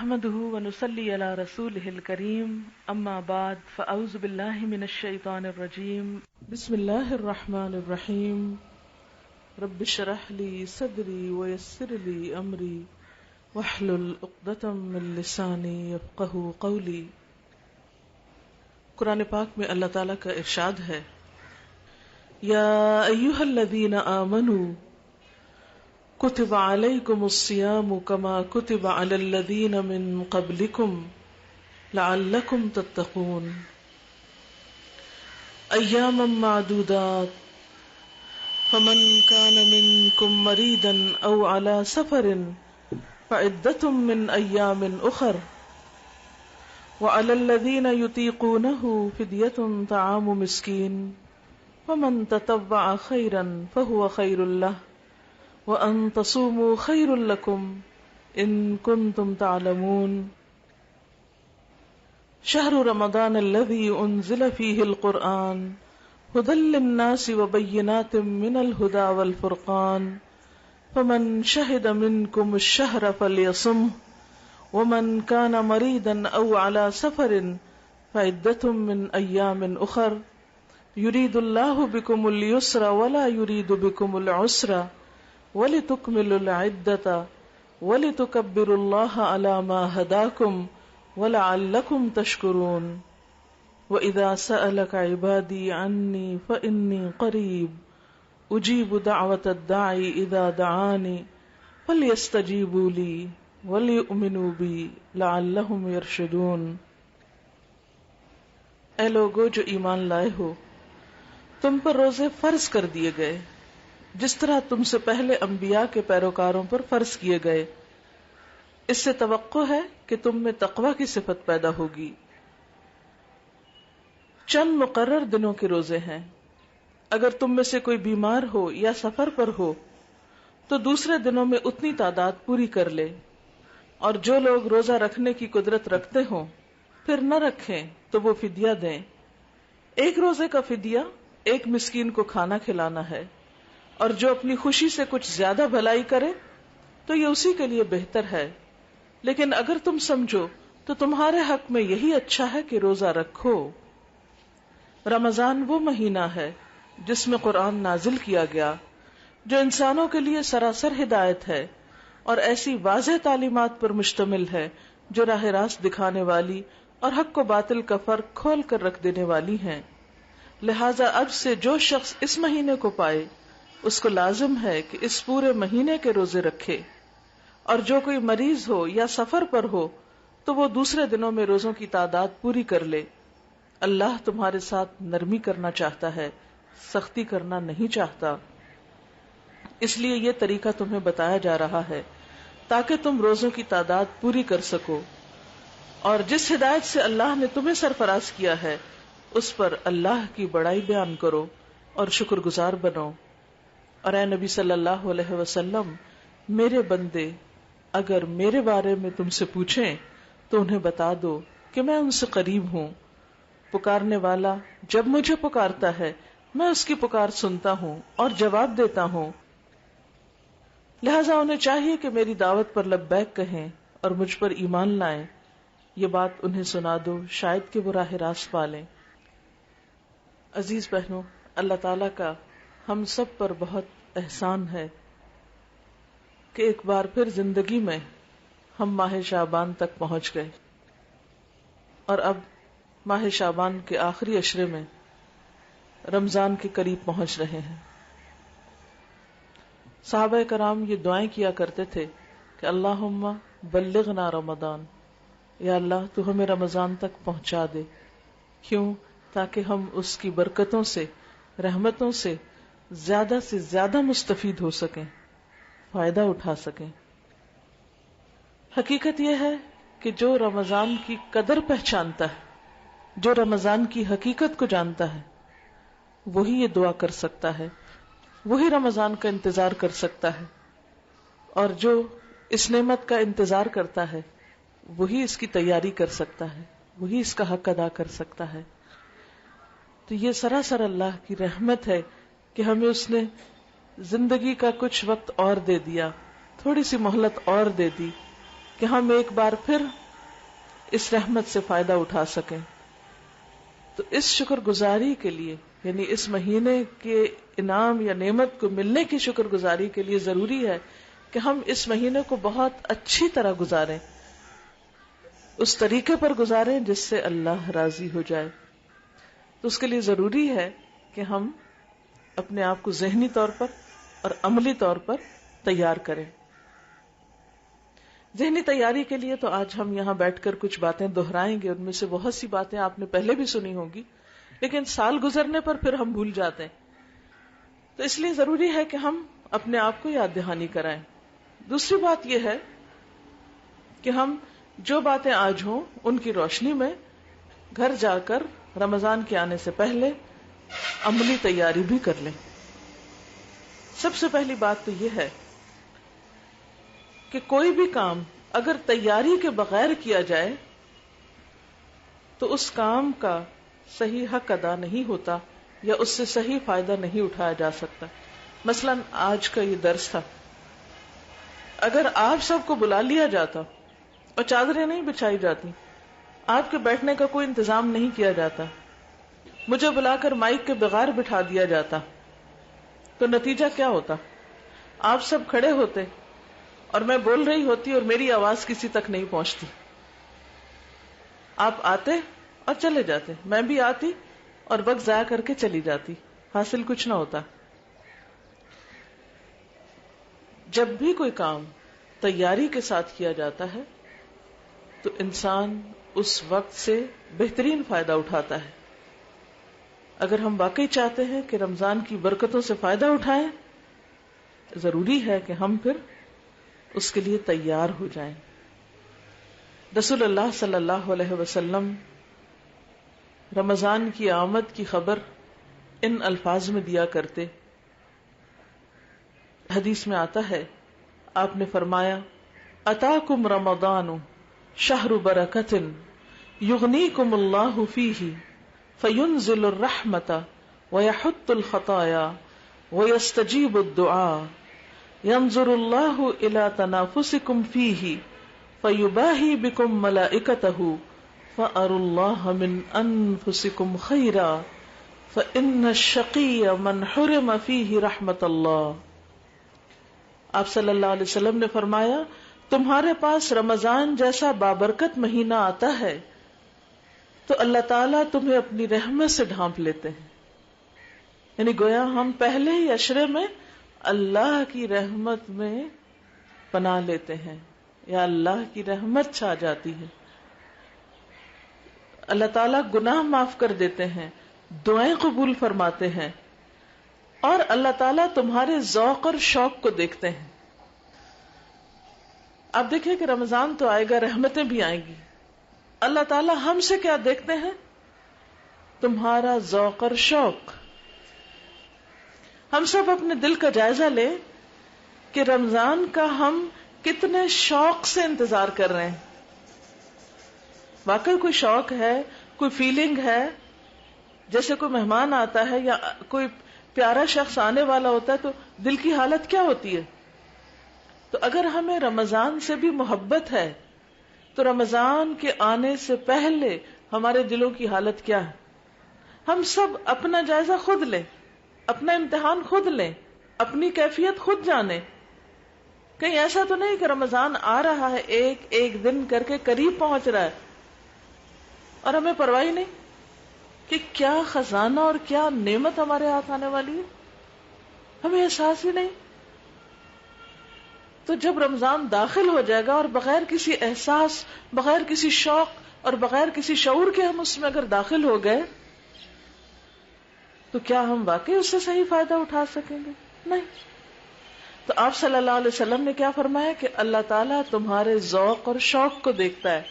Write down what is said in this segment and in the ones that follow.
نحمده ونصلي على رسوله الكريم اما بعد فاعوذ بالله من الشيطان الرجيم بسم الله الرحمن الرحيم رب اشرح لي صدري ويسر لي امري واحلل عقدة من لساني يفقهوا قولي۔ قرآن پاک میں اللہ تعالیٰ کا ارشاد ہے، یا ایھا الذین آمنوا کتب علیکم الصیام کما کتب علی الذین من قبلکم لعلکم تتقون ایاما معدودات فمن کان منکم مریضا او علی سفر فعدۃ من ایام اخر وعلی الذین یطیقونہ فدیۃ طعام مسکین ومن تطوع خیرا فہو خیر لہ وَأَن تَصُومُوا خَيْرٌ لَكُمْ إِن كُنتُمْ تَعْلَمُونَ شَهْرُ رَمَضَانَ الَّذِي أُنزِلَ فِيهِ الْقُرْآنُ هُدًى لِّلنَّاسِ وَبَيِّنَاتٍ مِّنَ الْهُدَى وَالْفُرْقَانِ فَمَن شَهِدَ مِنكُمُ الشَّهْرَ فَلْيَصُمْهُ وَمَن كَانَ مَرِيضًا أَوْ عَلَى سَفَرٍ فَعِدَّةٌ مِّنْ أَيَّامٍ أُخَرَ يُرِيدُ اللَّهُ بِكُمُ الْيُسْرَ وَلَا يُرِيدُ بِكُمُ الْعُسْرَ وَلِتُكْمِلُوا الْعِدَّةَ وَلِتُكَبِّرُوا اللَّهَ عَلَى مَا هَدَاكُمْ وَلَعَلَّكُمْ تَشْكُرُونَ وَإِذَا سَأَلَكَ عِبَادِي عَنِّي فَإِنِّي قَرِيبٌ أُجِيبُ دَعْوَةَ الدَّاعِ إِذَا دَعَانِ فَلْيَسْتَجِيبُوا لِي وَلْيُؤْمِنُوا بِي لَعَلَّهُمْ يَرْشُدُونَ۔ اے لوگو جو ایمان لائے ہو، تم پر روزے فرض کر دیے گئے جس طرح تم سے پہلے انبیاء کے پیروکاروں پر فرض کیے گئے۔ اس سے توقع ہے کہ تم میں تقوی کی صفت پیدا ہوگی۔ چند مقرر دنوں کے روزے ہیں۔ اگر تم میں سے کوئی بیمار ہو یا سفر پر ہو تو دوسرے دنوں میں اتنی تعداد پوری کر لے، اور جو لوگ روزہ رکھنے کی قدرت رکھتے ہوں پھر نہ رکھیں تو وہ فدیہ دیں۔ ایک روزے کا فدیہ ایک مسکین کو کھانا کھلانا ہے، اور جو اپنی خوشی سے کچھ زیادہ بھلائی کرے تو یہ اسی کے لیے بہتر ہے، لیکن اگر تم سمجھو تو تمہارے حق میں یہی اچھا ہے کہ روزہ رکھو۔ رمضان وہ مہینہ ہے جس میں قرآن نازل کیا گیا، جو انسانوں کے لیے سراسر ہدایت ہے اور ایسی واضح تعلیمات پر مشتمل ہے جو راہ راست دکھانے والی اور حق و باطل کا فرق کھول کر رکھ دینے والی ہیں۔ لہذا اب سے جو شخص اس مہینے کو پائے اس کو لازم ہے کہ اس پورے مہینے کے روزے رکھے، اور جو کوئی مریض ہو یا سفر پر ہو تو وہ دوسرے دنوں میں روزوں کی تعداد پوری کر لے۔ اللہ تمہارے ساتھ نرمی کرنا چاہتا ہے، سختی کرنا نہیں چاہتا، اس لیے یہ طریقہ تمہیں بتایا جا رہا ہے تاکہ تم روزوں کی تعداد پوری کر سکو، اور جس ہدایت سے اللہ نے تمہیں سرفراز کیا ہے اس پر اللہ کی بڑائی بیان کرو اور شکر گزار بنو۔ اور اے نبی صلی اللہ علیہ وسلم، میرے بندے اگر میرے بارے میں تم سے پوچھیں تو انہیں بتا دو کہ میں ان سے قریب ہوں، پکارنے والا جب مجھے پکارتا ہے میں اس کی پکار سنتا ہوں اور جواب دیتا ہوں۔ لہذا انہیں چاہیے کہ میری دعوت پر لبیک کہیں اور مجھ پر ایمان لائیں۔ یہ بات انہیں سنا دو، شاید کہ وہ راہ راست پالیں۔ عزیز بہنوں، اللہ تعالیٰ کا ہم سب پر بہت احسان ہے کہ ایک بار پھر زندگی میں ہم ماہ شعبان تک پہنچ گئے، اور اب ماہ شعبان کے آخری عشرے میں رمضان کے قریب پہنچ رہے ہیں۔ صحابہ کرام یہ دعائیں کیا کرتے تھے کہ اللہم بلغنا رمضان، یا اللہ تو ہمیں رمضان تک پہنچا دے۔ کیوں؟ تاکہ ہم اس کی برکتوں سے، رحمتوں سے زیادہ مستفید ہو سکیں، فائدہ اٹھا سکیں۔ حقیقت یہ ہے کہ جو رمضان کی قدر پہچانتا ہے، جو رمضان کی حقیقت کو جانتا ہے، وہی یہ دعا کر سکتا ہے، وہی رمضان کا انتظار کر سکتا ہے، اور جو اس نعمت کا انتظار کرتا ہے وہی اس کی تیاری کر سکتا ہے، وہی اس کا حق ادا کر سکتا ہے۔ تو یہ سراسر اللہ کی رحمت ہے کہ ہمیں اس نے زندگی کا کچھ وقت اور دے دیا، تھوڑی سی مہلت اور دے دی کہ ہم ایک بار پھر اس رحمت سے فائدہ اٹھا سکیں. تو اس شکر گزاری کے لیے، یعنی اس مہینے کے انعام یا نعمت کو ملنے کی شکر گزاری کے لیے ضروری ہے کہ ہم اس مہینے کو بہت اچھی طرح گزاریں، اس طریقے پر گزاریں جس سے اللہ راضی ہو جائے. تو اس کے لیے ضروری ہے کہ ہم اپنے آپ کو ذہنی طور پر اور عملی طور پر تیار کریں. ذہنی تیاری کے لیے تو آج ہم یہاں بیٹھ کر کچھ باتیں دہرائیں گے. ان میں سے بہت سی باتیں آپ نے پہلے بھی سنی ہوں گی، لیکن سال گزرنے پر پھر ہم بھول جاتے ہیں. تو اس لیے ضروری ہے کہ ہم اپنے آپ کو یاد دہانی کرائیں. دوسری بات یہ ہے کہ ہم جو باتیں آج ہوں ان کی روشنی میں گھر جا کر رمضان کے آنے سے پہلے عملی تیاری بھی کر لیں. سب سے پہلی بات تو یہ ہے کہ کوئی بھی کام اگر تیاری کے بغیر کیا جائے تو اس کام کا صحیح حق ادا نہیں ہوتا یا اس سے صحیح فائدہ نہیں اٹھایا جا سکتا. مثلا آج کا یہ درس تھا، اگر آپ سب کو بلا لیا جاتا اور چادریں نہیں بچھائی جاتی، آپ کے بیٹھنے کا کوئی انتظام نہیں کیا جاتا، مجھے بلا کر مائک کے بغیر بٹھا دیا جاتا، تو نتیجہ کیا ہوتا؟ آپ سب کھڑے ہوتے اور میں بول رہی ہوتی اور میری آواز کسی تک نہیں پہنچتی. آپ آتے اور چلے جاتے، میں بھی آتی اور وقت ضائع کر کے چلی جاتی، حاصل کچھ نہ ہوتا. جب بھی کوئی کام تیاری کے ساتھ کیا جاتا ہے تو انسان اس وقت سے بہترین فائدہ اٹھاتا ہے. اگر ہم واقعی چاہتے ہیں کہ رمضان کی برکتوں سے فائدہ اٹھائیں، ضروری ہے کہ ہم پھر اس کے لیے تیار ہو جائیں. رسول اللہ صلی اللہ علیہ وسلم رمضان کی آمد کی خبر ان الفاظ میں دیا کرتے. حدیث میں آتا ہے، آپ نے فرمایا، اتاکم رمضان شہر برکت یغنیکم اللہ فیہ فینزل الرحمت ویحط الخطایا ویستجیب الدعاء ينظر الله الى تنافسكم فيه فيباهي بكم ملائكته فأروا الله من أنفسكم خيرا فإن الشقي من حرم فيه رحمة الله. آپ صلی اللہ علیہ وسلم نے فرمایا، تمہارے پاس رمضان جیسا بابرکت مہینہ آتا ہے تو اللہ تعالیٰ تمہیں اپنی رحمت سے ڈھانپ لیتے ہیں. یعنی گویا ہم پہلے ہی عشرے میں اللہ کی رحمت میں پناہ لیتے ہیں یا اللہ کی رحمت چھا جاتی ہے. اللہ تعالیٰ گناہ معاف کر دیتے ہیں، دعائیں قبول فرماتے ہیں، اور اللہ تعالیٰ تمہارے ذوق اور شوق کو دیکھتے ہیں. اب دیکھیں کہ رمضان تو آئے گا، رحمتیں بھی آئیں گی. اللہ تعالیٰ ہم سے کیا دیکھتے ہیں؟ تمہارا ذوق اور شوق. ہم سب اپنے دل کا جائزہ لیں کہ رمضان کا ہم کتنے شوق سے انتظار کر رہے ہیں. واقعی کوئی شوق ہے، کوئی فیلنگ ہے، جیسے کوئی مہمان آتا ہے یا کوئی پیارا شخص آنے والا ہوتا ہے تو دل کی حالت کیا ہوتی ہے؟ تو اگر ہمیں رمضان سے بھی محبت ہے تو رمضان کے آنے سے پہلے ہمارے دلوں کی حالت کیا ہے؟ ہم سب اپنا جائزہ خود لیں، اپنا امتحان خود لیں، اپنی کیفیت خود جانیں. کہیں ایسا تو نہیں کہ رمضان آ رہا ہے، ایک ایک دن کر کے قریب پہنچ رہا ہے اور ہمیں پرواہ ہی نہیں کہ کیا خزانہ اور کیا نعمت ہمارے ہاتھ آنے والی ہے، ہمیں احساس ہی نہیں. تو جب رمضان داخل ہو جائے گا اور بغیر کسی احساس، بغیر کسی شوق اور بغیر کسی شعور کے ہم اس میں اگر داخل ہو گئے تو کیا ہم واقعی اس سے صحیح فائدہ اٹھا سکیں گے؟ نہیں. تو آپ صلی اللہ علیہ وسلم نے کیا فرمایا کہ اللہ تعالیٰ تمہارے ذوق اور شوق کو دیکھتا ہے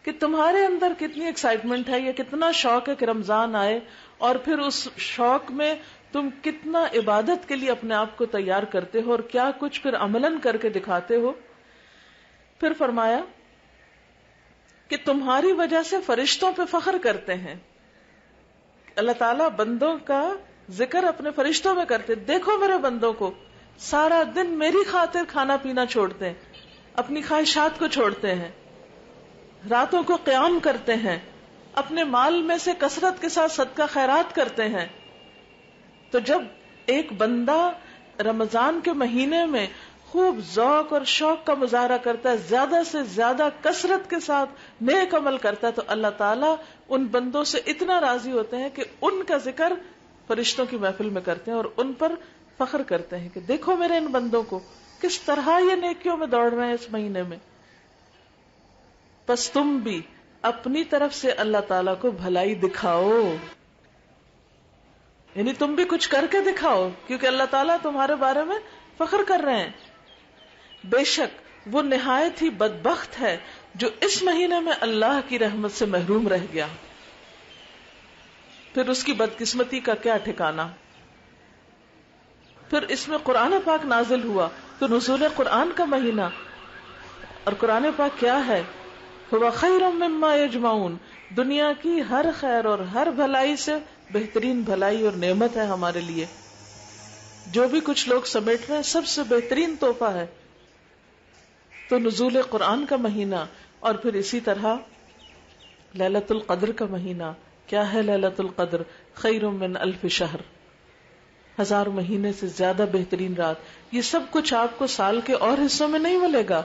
کہ تمہارے اندر کتنی ایکسائٹمنٹ ہے یا کتنا شوق ہے کہ رمضان آئے، اور پھر اس شوق میں تم کتنا عبادت کے لیے اپنے آپ کو تیار کرتے ہو اور کیا کچھ پھر عملاً کر کے دکھاتے ہو. پھر فرمایا کہ تمہاری وجہ سے فرشتوں پہ فخر کرتے ہیں. اللہ تعالیٰ بندوں کا ذکر اپنے فرشتوں میں کرتے، دیکھو میرے بندوں کو سارا دن میری خاطر کھانا پینا چھوڑتے ہیں، اپنی خواہشات کو چھوڑتے ہیں، راتوں کو قیام کرتے ہیں، اپنے مال میں سے کثرت کے ساتھ صدقہ خیرات کرتے ہیں. تو جب ایک بندہ رمضان کے مہینے میں خوب ذوق اور شوق کا مظاہرہ کرتا ہے، زیادہ سے زیادہ کثرت کے ساتھ نیک عمل کرتا ہے، تو اللہ تعالیٰ ان بندوں سے اتنا راضی ہوتے ہیں کہ ان کا ذکر فرشتوں کی محفل میں کرتے ہیں اور ان پر فخر کرتے ہیں کہ دیکھو میرے ان بندوں کو کس طرح یہ نیکیوں میں دوڑ رہے ہیں اس مہینے میں. پس تم بھی اپنی طرف سے اللہ تعالیٰ کو بھلائی دکھاؤ، یعنی تم بھی کچھ کر کے دکھاؤ، کیونکہ اللہ تعالیٰ تمہارے بارے میں فخر کر رہے ہیں. بے شک وہ نہایت ہی بدبخت ہے جو اس مہینے میں اللہ کی رحمت سے محروم رہ گیا. پھر اس کی بدقسمتی کا کیا ٹھکانہ. پھر اس میں قرآن پاک نازل ہوا تو نزول قرآن کا مہینہ، اور قرآن پاک کیا ہے؟ هو خیر مما یجمعون، دنیا کی ہر خیر اور ہر بھلائی سے بہترین بھلائی اور نعمت ہے ہمارے لیے. جو بھی کچھ لوگ سمیٹ رہے ہیں سب سے بہترین تحفہ ہے. تو نزول قرآن کا مہینہ، اور پھر اسی طرح لیلۃ القدر کا مہینہ. کیا ہے لیلۃ القدر؟ خیر من الف شہر، 1000 مہینے سے زیادہ بہترین رات. یہ سب کچھ آپ کو سال کے اور حصوں میں نہیں ملے گا،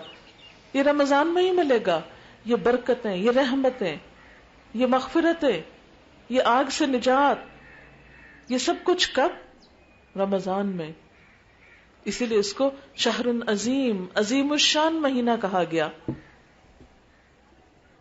یہ رمضان میں ہی ملے گا. یہ برکتیں، یہ رحمتیں، یہ مغفرتیں، یہ آگ سے نجات، یہ سب کچھ کب؟ رمضان میں. اسی لیے اس کو شہر عظیم، عظیم الشان مہینہ کہا گیا.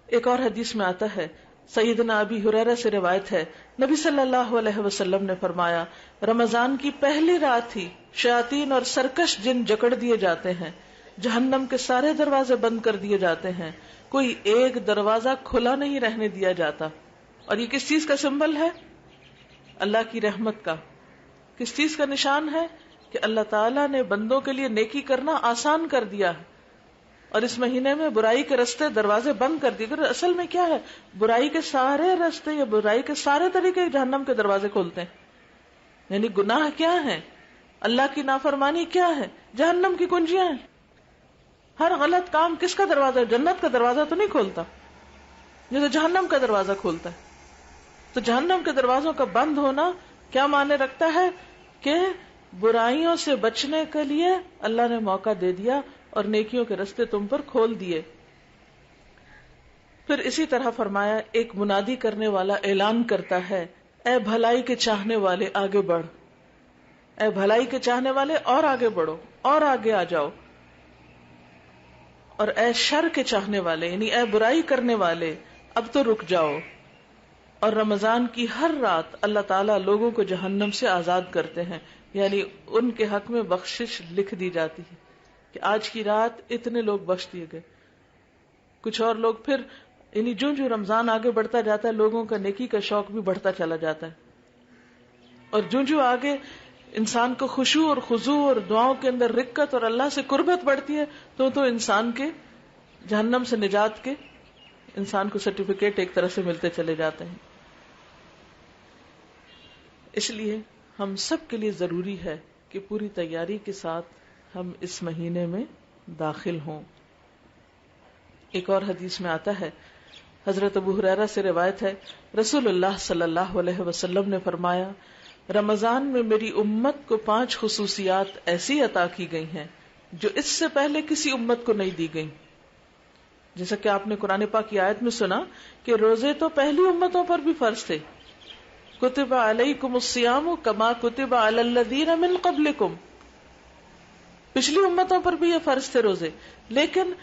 ایک اور حدیث میں آتا ہے، سیدنا ابی ہریرہ سے روایت ہے، نبی صلی اللہ علیہ وسلم نے فرمایا، رمضان کی پہلی رات ہی شیاطین اور سرکش جن جکڑ دیے جاتے ہیں، جہنم کے سارے دروازے بند کر دیے جاتے ہیں، کوئی ایک دروازہ کھلا نہیں رہنے دیا جاتا. اور یہ کس چیز کا سمبل ہے؟ اللہ کی رحمت کا. کس چیز کا نشان ہے؟ کہ اللہ تعالیٰ نے بندوں کے لیے نیکی کرنا آسان کر دیا ہے، اور اس مہینے میں برائی کے رستے دروازے بند کر دیے. اصل میں کیا ہے؟ برائی کے سارے رستے یا برائی کے سارے طریقے جہنم کے دروازے کھولتے ہیں. یعنی گناہ کیا ہے؟ اللہ کی نافرمانی کیا ہے؟ جہنم کی کنجیاں ہیں. ہر غلط کام کس کا دروازہ؟ جنت کا دروازہ تو نہیں کھولتا، یہ تو جہنم کا دروازہ کھولتا ہے. تو جہنم کے دروازوں کا بند ہونا کیا معنی رکھتا ہے؟ کہ برائیوں سے بچنے کے لیے اللہ نے موقع دے دیا اور نیکیوں کے رستے تم پر کھول دیے. پھر اسی طرح فرمایا، ایک منادی کرنے والا اعلان کرتا ہے، اے بھلائی کے چاہنے والے آگے بڑھ، اے بھلائی کے چاہنے والے اور آگے بڑھو اور آگے آ جاؤ، اور اے شر کے چاہنے والے یعنی اے برائی کرنے والے اب تو رک جاؤ. اور رمضان کی ہر رات اللہ تعالیٰ لوگوں کو جہنم سے آزاد کرتے ہیں، یعنی ان کے حق میں بخشش لکھ دی جاتی ہے کہ آج کی رات اتنے لوگ بخش دیے گئے. کچھ اور لوگ پھر یعنی جو رمضان آگے بڑھتا جاتا ہے لوگوں کا نیکی کا شوق بھی بڑھتا چلا جاتا ہے، اور جو آگے انسان کو خشوع اور خضوع اور دعاؤں کے اندر رقت اور اللہ سے قربت بڑھتی ہے تو انسان کے جہنم سے نجات کے انسان کو سرٹیفکیٹ ایک طرح سے ملتے چلے جاتے ہیں. اس لیے ہم سب کے لیے ضروری ہے کہ پوری تیاری کے ساتھ ہم اس مہینے میں داخل ہوں. ایک اور حدیث میں آتا ہے، حضرت ابو ہریرہ سے روایت ہے، رسول اللہ صلی اللہ علیہ وسلم نے فرمایا، رمضان میں میری امت کو 5 خصوصیات ایسی عطا کی گئی ہیں جو اس سے پہلے کسی امت کو نہیں دی گئی. جیسا کہ آپ نے قرآن پاک کی آیت میں سنا کہ روزے تو پہلی امتوں پر بھی فرض تھے، کتب علیکم الصیام کما کتب علی الذین من قبلکم، پچھلی امتوں پر بھی یہ فرض تھے روزے، لیکن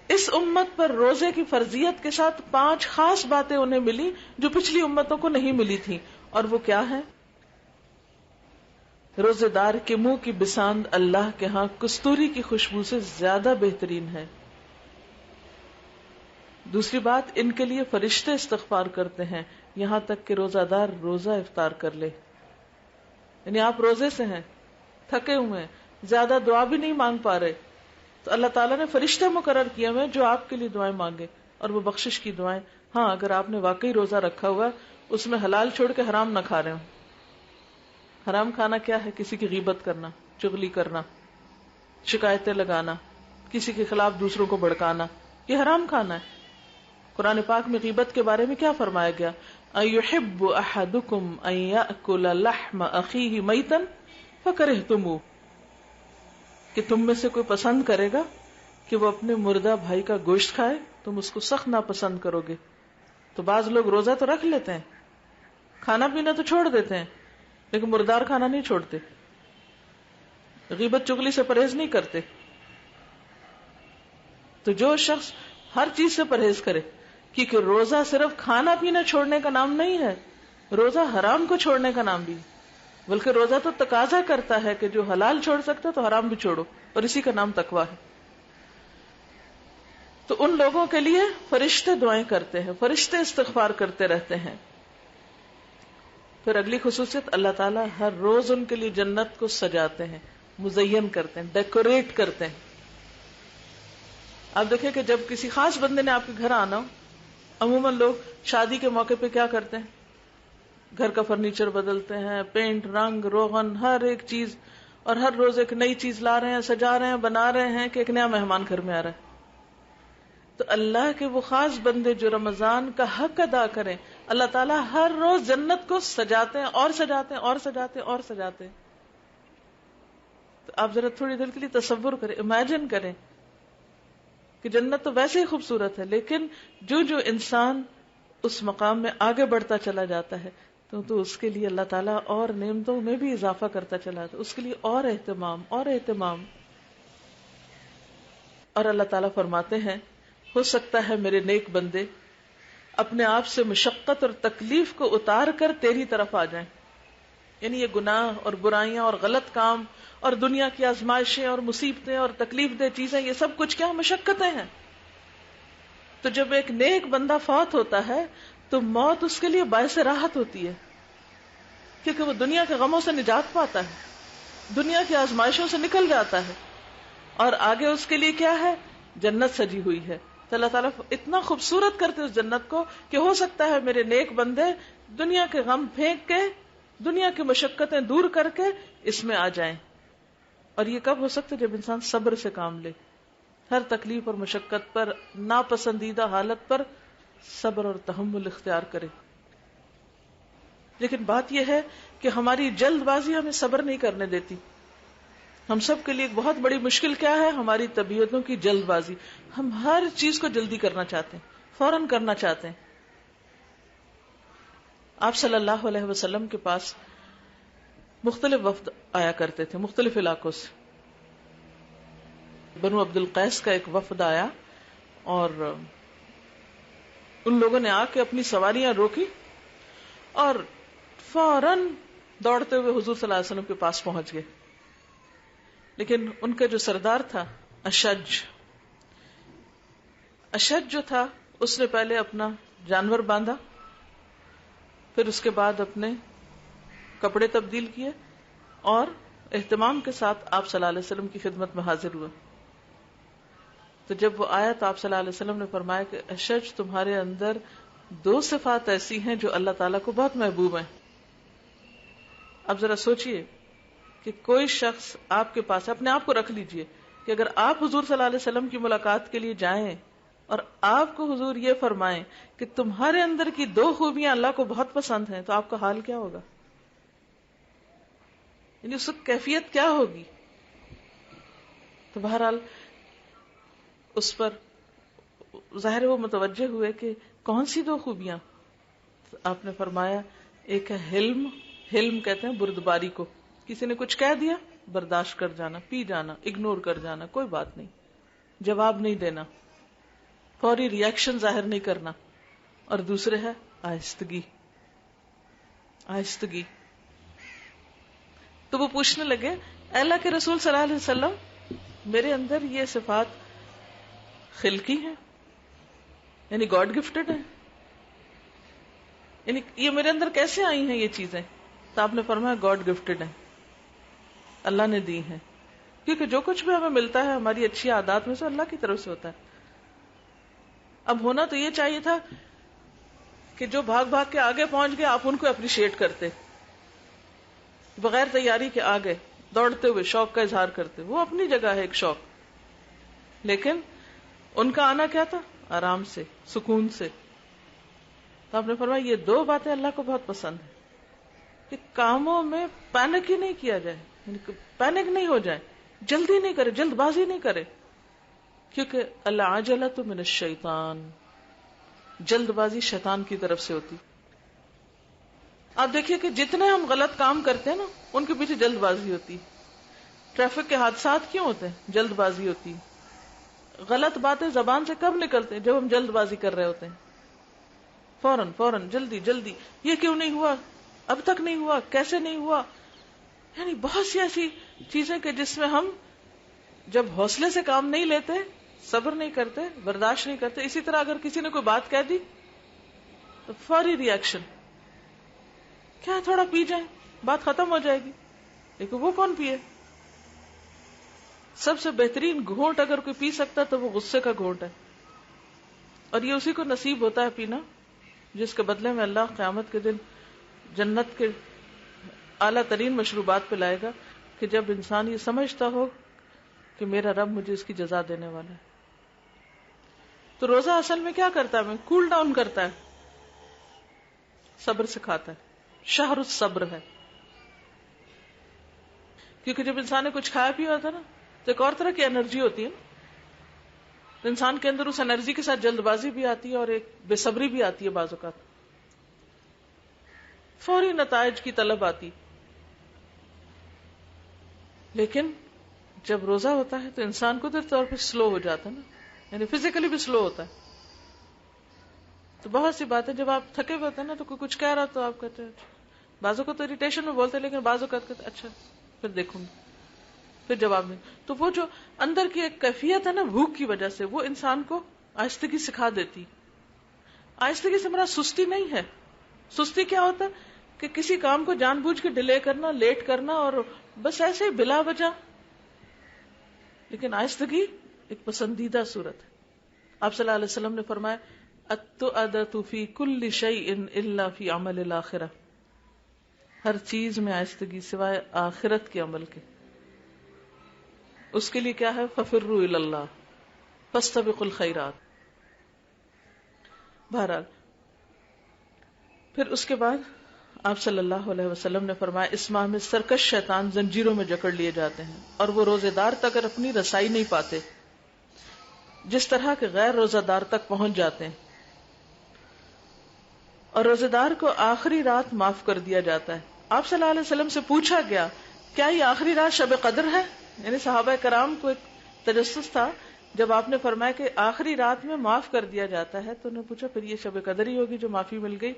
اس امت پر روزے کی فرضیت کے ساتھ 5 خاص باتیں انہیں ملی جو پچھلی امتوں کو نہیں ملی تھی. اور وہ کیا ہے؟ روزے دار کے منہ کی بساند اللہ کے ہاں کستوری کی خوشبو سے زیادہ بہترین ہے. دوسری بات، ان کے لیے فرشتے استغفار کرتے ہیں یہاں تک کہ روزہ دار روزہ افطار کر لے. یعنی آپ روزے سے ہیں، تھکے ہوئے ہیں، زیادہ دعا بھی نہیں مانگ پا رہے، تو اللہ تعالیٰ نے فرشتے مقرر کیے ہوئے جو آپ کے لیے دعائیں مانگے، اور وہ بخشش کی دعائیں. ہاں اگر آپ نے واقعی روزہ رکھا ہوا اس میں حلال چھوڑ کے حرام نہ کھا رہے ہوں. حرام کھانا کیا ہے؟ کسی کی غیبت کرنا، چغلی کرنا، شکایتیں لگانا، کسی کے خلاف دوسروں کو بھڑکانا، یہ حرام کھانا ہے. قرآن پاک میں غیبت کے بارے میں کیا فرمایا گیا؟ اَيُحِبُّ أَحَدُكُمْ أَن يَأْكُلَ لَحْمَ أَخِيهِ مَيْتًا فَكَرِهْتُمُوهُ، کہ تم میں سے کوئی پسند کرے گا کہ وہ اپنے مردہ بھائی کا گوشت کھائے، تم اس کو سخت ناپسند کرو گے. تو بعض لوگ روزہ تو رکھ لیتے ہیں، کھانا پینا تو چھوڑ دیتے ہیں، لیکن مردار کھانا نہیں چھوڑتے، غیبت چغلی سے پرہیز نہیں کرتے. تو جو شخص ہر چیز سے پرہیز کرے، کیونکہ روزہ صرف کھانا پینا چھوڑنے کا نام نہیں ہے، روزہ حرام کو چھوڑنے کا نام بھی، بلکہ روزہ تو تقاضا کرتا ہے کہ جو حلال چھوڑ سکتا تو حرام بھی چھوڑو، اور اسی کا نام تقویٰ ہے. تو ان لوگوں کے لیے فرشتے دعائیں کرتے ہیں، فرشتے استغفار کرتے رہتے ہیں. پھر اگلی خصوصیت، اللہ تعالیٰ ہر روز ان کے لیے جنت کو سجاتے ہیں، مزین کرتے ہیں، ڈیکوریٹ کرتے ہیں. آپ دیکھیں کہ جب کسی خاص بندے نے آپ کے گھر آنا ہو، عموماً لوگ شادی کے موقع پہ کیا کرتے ہیں؟ گھر کا فرنیچر بدلتے ہیں، پینٹ، رنگ روغن، ہر ایک چیز، اور ہر روز ایک نئی چیز لا رہے ہیں، سجا رہے ہیں، بنا رہے ہیں کہ ایک نیا مہمان گھر میں آ رہا ہے. تو اللہ کے وہ خاص بندے جو رمضان کا حق ادا کریں، اللہ تعالیٰ ہر روز جنت کو سجاتے ہیں اور سجاتے ہیں اور سجاتے ہیں اور سجاتے ہیں. تو آپ ذرا تھوڑی دیر کے لیے تصور کریں، امیجن کریں کہ جنت تو ویسے ہی خوبصورت ہے، لیکن جو جو انسان اس مقام میں آگے بڑھتا چلا جاتا ہے تو اس کے لیے اللہ تعالیٰ اور نعمتوں میں بھی اضافہ کرتا چلا جاتا ہے، اس کے لیے اور اہتمام اور اہتمام. اور اللہ تعالیٰ فرماتے ہیں، ہو سکتا ہے میرے نیک بندے اپنے آپ سے مشقت اور تکلیف کو اتار کر تیری طرف آ جائیں. یعنی یہ گناہ اور برائیاں اور غلط کام اور دنیا کی آزمائشیں اور مصیبتیں اور تکلیف دہ چیزیں، یہ سب کچھ کیا مشقتیں ہیں. تو جب ایک نیک بندہ فوت ہوتا ہے تو موت اس کے لیے باعث راحت ہوتی ہے، کیونکہ وہ دنیا کے غموں سے نجات پاتا ہے، دنیا کی آزمائشوں سے نکل جاتا ہے، اور آگے اس کے لیے کیا ہے؟ جنت سجی ہوئی ہے. تو اللہ تعالیٰ اتنا خوبصورت کرتے اس جنت کو کہ ہو سکتا ہے میرے نیک بندے دنیا کے غم پھینک کے، دنیا کی مشقتیں دور کر کے اس میں آ جائیں. اور یہ کب ہو سکتا ہے؟ جب انسان صبر سے کام لے، ہر تکلیف اور مشقت پر، ناپسندیدہ حالت پر صبر اور تحمل اختیار کرے. لیکن بات یہ ہے کہ ہماری جلد بازی ہمیں صبر نہیں کرنے دیتی. ہم سب کے لیے ایک بہت بڑی مشکل کیا ہے؟ ہماری طبیعتوں کی جلد بازی. ہم ہر چیز کو جلدی کرنا چاہتے ہیں، فوراً کرنا چاہتے ہیں. آپ صلی اللہ علیہ وسلم کے پاس مختلف وفد آیا کرتے تھے، مختلف علاقوں سے. بنو عبد القیس کا ایک وفد آیا اور ان لوگوں نے آ کے اپنی سواریاں روکی اور فوراً دوڑتے ہوئے حضور صلی اللہ علیہ وسلم کے پاس پہنچ گئے. لیکن ان کا جو سردار تھا اشج جو تھا، اس نے پہلے اپنا جانور باندھا، پھر اس کے بعد اپنے کپڑے تبدیل کیے اور اہتمام کے ساتھ آپ صلی اللہ علیہ وسلم کی خدمت میں حاضر ہوا. تو جب وہ آیا تو آپ صلی اللہ علیہ وسلم نے فرمایا کہ اشج، تمہارے اندر 2 صفات ایسی ہیں جو اللہ تعالیٰ کو بہت محبوب ہیں. اب ذرا سوچئے کہ کوئی شخص آپ کے پاس، اپنے آپ کو رکھ لیجئے کہ اگر آپ حضور صلی اللہ علیہ وسلم کی ملاقات کے لیے جائیں اور آپ کو حضور یہ فرمائیں کہ تمہارے اندر کی 2 خوبیاں اللہ کو بہت پسند ہیں، تو آپ کا حال کیا ہوگا؟ یعنی اس وقت کیفیت کیا ہوگی؟ تو بہرحال اس پر ظاہر وہ متوجہ ہوئے کہ کون سی 2 خوبیاں؟ تو آپ نے فرمایا ایک ہے حلم کہتے ہیں بردباری کو. کسی نے کچھ کہہ دیا، برداشت کر جانا، پی جانا، اگنور کر جانا، کوئی بات نہیں، جواب نہیں دینا، فوری ریاکشن ظاہر نہیں کرنا. اور دوسرے ہے آہستگی. تو وہ پوچھنے لگے، اے اللہ کے رسول صلی اللہ علیہ وسلم، میرے اندر یہ صفات خلقی ہیں، یعنی گاڈ گفٹڈ ہیں، یعنی یہ میرے اندر کیسے آئی ہیں یہ چیزیں؟ تو آپ نے فرمایا گاڈ گفٹڈ ہیں، اللہ نے دی ہیں. کیونکہ جو کچھ بھی ہمیں ملتا ہے ہماری اچھی عادات میں سے اللہ کی طرف سے ہوتا ہے. اب ہونا تو یہ چاہیے تھا کہ جو بھاگ کے آگے پہنچ گئے آپ ان کو اپریشیٹ کرتے، بغیر تیاری کے آگے دوڑتے ہوئے شوق کا اظہار کرتے. وہ اپنی جگہ ہے ایک شوق، لیکن ان کا آنا کیا تھا؟ آرام سے، سکون سے. تو آپ نے فرمایا یہ دو باتیں اللہ کو بہت پسند ہیں کہ کاموں میں پینک ہی نہیں کیا جائے، یعنی پینک نہیں ہو جائے، جلدی نہیں کرے، جلد بازی نہیں کرے، کیونکہ العجلۃ من الشیطان، جلد بازی شیطان کی طرف سے ہوتی. آپ دیکھیے کہ جتنے ہم غلط کام کرتے ہیں نا ان کے پیچھے جلد بازی ہوتی. ٹریفک کے حادثات کیوں ہوتے ہیں؟ جلد بازی ہوتی. غلط باتیں زبان سے کب نکلتے ہیں؟ جب ہم جلد بازی کر رہے ہوتے ہیں، فوراً جلدی جلدی، یہ کیوں نہیں ہوا، اب تک نہیں ہوا، کیسے نہیں ہوا. یعنی بہت سی ایسی چیزیں کہ جس میں ہم جب حوصلے سے کام نہیں لیتے، صبر نہیں کرتے، برداشت نہیں کرتے. اسی طرح اگر کسی نے کوئی بات کہہ دی تو فوری ری ایکشن، کیا تھوڑا پی جائیں بات ختم ہو جائے گی. لیکن وہ کون پیے؟ سب سے بہترین گھونٹ اگر کوئی پی سکتا تو وہ غصے کا گھونٹ ہے، اور یہ اسی کو نصیب ہوتا ہے پینا جس کے بدلے میں اللہ قیامت کے دن جنت کے اعلیٰ ترین مشروبات پہ لائے گا، کہ جب انسان یہ سمجھتا ہو کہ میرا رب مجھے اس کی جزا دینے والا ہے. تو روزہ اصل میں کیا کرتا ہے؟ ہمیں کول ڈاؤن کرتا ہے، صبر سکھاتا ہے، شہر الصبر ہے. کیونکہ جب انسان نے کچھ کھایا پیا ہوتا ہے نا تو ایک اور طرح کی انرجی ہوتی ہے، تو انسان کے اندر اس انرجی کے ساتھ جلد بازی بھی آتی ہے اور ایک بے صبری بھی آتی ہے، بعض اوقات فوری نتائج کی طلب آتی. لیکن جب روزہ ہوتا ہے تو انسان قدرتی طور پہ سلو ہو جاتا ہے نا، یعنی فزیکلی بھی سلو ہوتا ہے. تو بہت سی باتیں جب آپ تھکے ہوئے ہوتے ہیں نا تو کوئی کچھ کہہ رہا تو آپ کہتے ہیں، بعضوں کو تو اریٹیشن میں بولتے ہیں، لیکن بعضوں کا کہتے ہیں اچھا پھر دیکھوں گی، پھر جواب نہیں. تو وہ جو اندر کی ایک کیفیت ہے نا بھوک کی وجہ سے، وہ انسان کو آہستگی سکھا دیتی. آہستگی سے مراد سستی نہیں ہے. سستی کیا ہوتا ہے کہ کسی کام کو جان بوجھ کے ڈیلے کرنا، لیٹ کرنا، اور بس ایسے ہی بلا وجہ. لیکن آہستگی ایک پسندیدہ صورت ہے. آپ صلی اللہ علیہ وسلم نے فرمایا التؤدۃ فی کل شیء الا فی عمل الاخرہ، ہر چیز میں آہستگی سوائے آخرت کے عمل کے. اس کے لیے کیا ہے؟ ففروا الی اللہ فاستبقوا الخیرات. بہرحال پھر اس کے بعد آپ صلی اللہ علیہ وسلم نے فرمایا اس ماہ میں سرکش شیطان زنجیروں میں جکڑ لیے جاتے ہیں اور وہ روزے دار تک اپنی رسائی نہیں پاتے جس طرح کے غیر روزہ دار تک پہنچ جاتے ہیں. اور روزے دار کو آخری رات معاف کر دیا جاتا ہے. آپ صلی اللہ علیہ وسلم سے پوچھا گیا کیا یہ آخری رات شب قدر ہے؟ یعنی صحابہ کرام کو ایک تجسس تھا جب آپ نے فرمایا کہ آخری رات میں معاف کر دیا جاتا ہے تو انہوں نے پوچھا پھر یہ شب قدر ہی ہوگی جو معافی مل گئی؟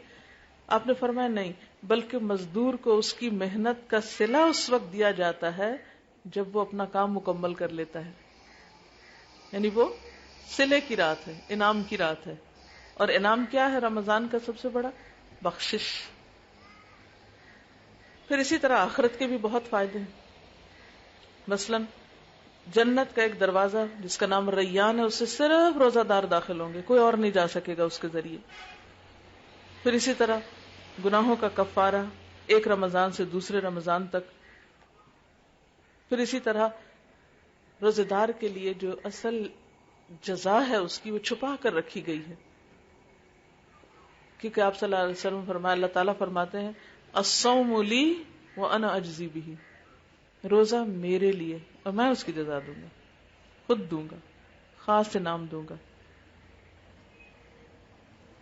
آپ نے فرمایا نہیں، بلکہ مزدور کو اس کی محنت کا صلہ اس وقت دیا جاتا ہے جب وہ اپنا کام مکمل کر لیتا ہے. یعنی وہ صلے کی رات ہے، انعام کی رات ہے. اور انعام کیا ہے رمضان کا سب سے بڑا؟ بخشش. پھر اسی طرح آخرت کے بھی بہت فائدے ہیں. مثلا جنت کا ایک دروازہ جس کا نام ریان ہے، اس سے صرف روزہ دار داخل ہوں گے، کوئی اور نہیں جا سکے گا اس کے ذریعے. پھر اسی طرح گناہوں کا کفارہ ایک رمضان سے دوسرے رمضان تک. پھر اسی طرح روزے دار کے لیے جو اصل جزا ہے اس کی وہ چھپا کر رکھی گئی ہے، کیونکہ آپ صلی اللہ علیہ وسلم فرمایا، اللہ تعالیٰ فرماتے ہیں الصوم لی وانا اجزی بہ، روزہ میرے لیے اور میں اس کی جزا دوں گا، خود دوں گا، خاص انعام دوں گا،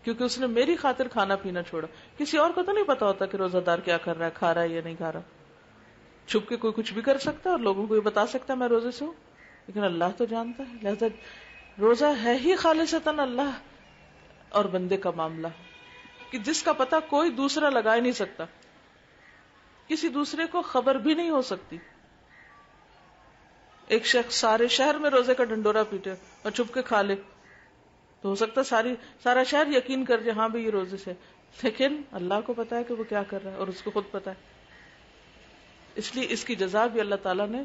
کیونکہ اس نے میری خاطر کھانا پینا چھوڑا. کسی اور کو تو نہیں پتا ہوتا کہ روزہ دار کیا کر رہا ہے، کھا رہا ہے یا نہیں کھا رہا. چھپ کے کوئی کچھ بھی کر سکتا ہے اور لوگوں کو یہ بتا سکتا ہے میں روزے سے ہوں، لیکن اللہ تو جانتا ہے. لہذا روزہ ہے ہی خالصتاً اللہ اور بندے کا معاملہ کہ جس کا پتہ کوئی دوسرا لگا ہی نہیں سکتا، کسی دوسرے کو خبر بھی نہیں ہو سکتی. ایک شخص سارے شہر میں روزے کا ڈنڈورا پیٹے اور چھپ کے کھا لے تو ہو سکتا ہے سارا شہر یقین کر جائے ہاں بھی یہ روزے سے، لیکن اللہ کو پتا ہے کہ وہ کیا کر رہا ہے اور اس کو خود پتا ہے. اس لیے اس کی جزا بھی اللہ تعالیٰ نے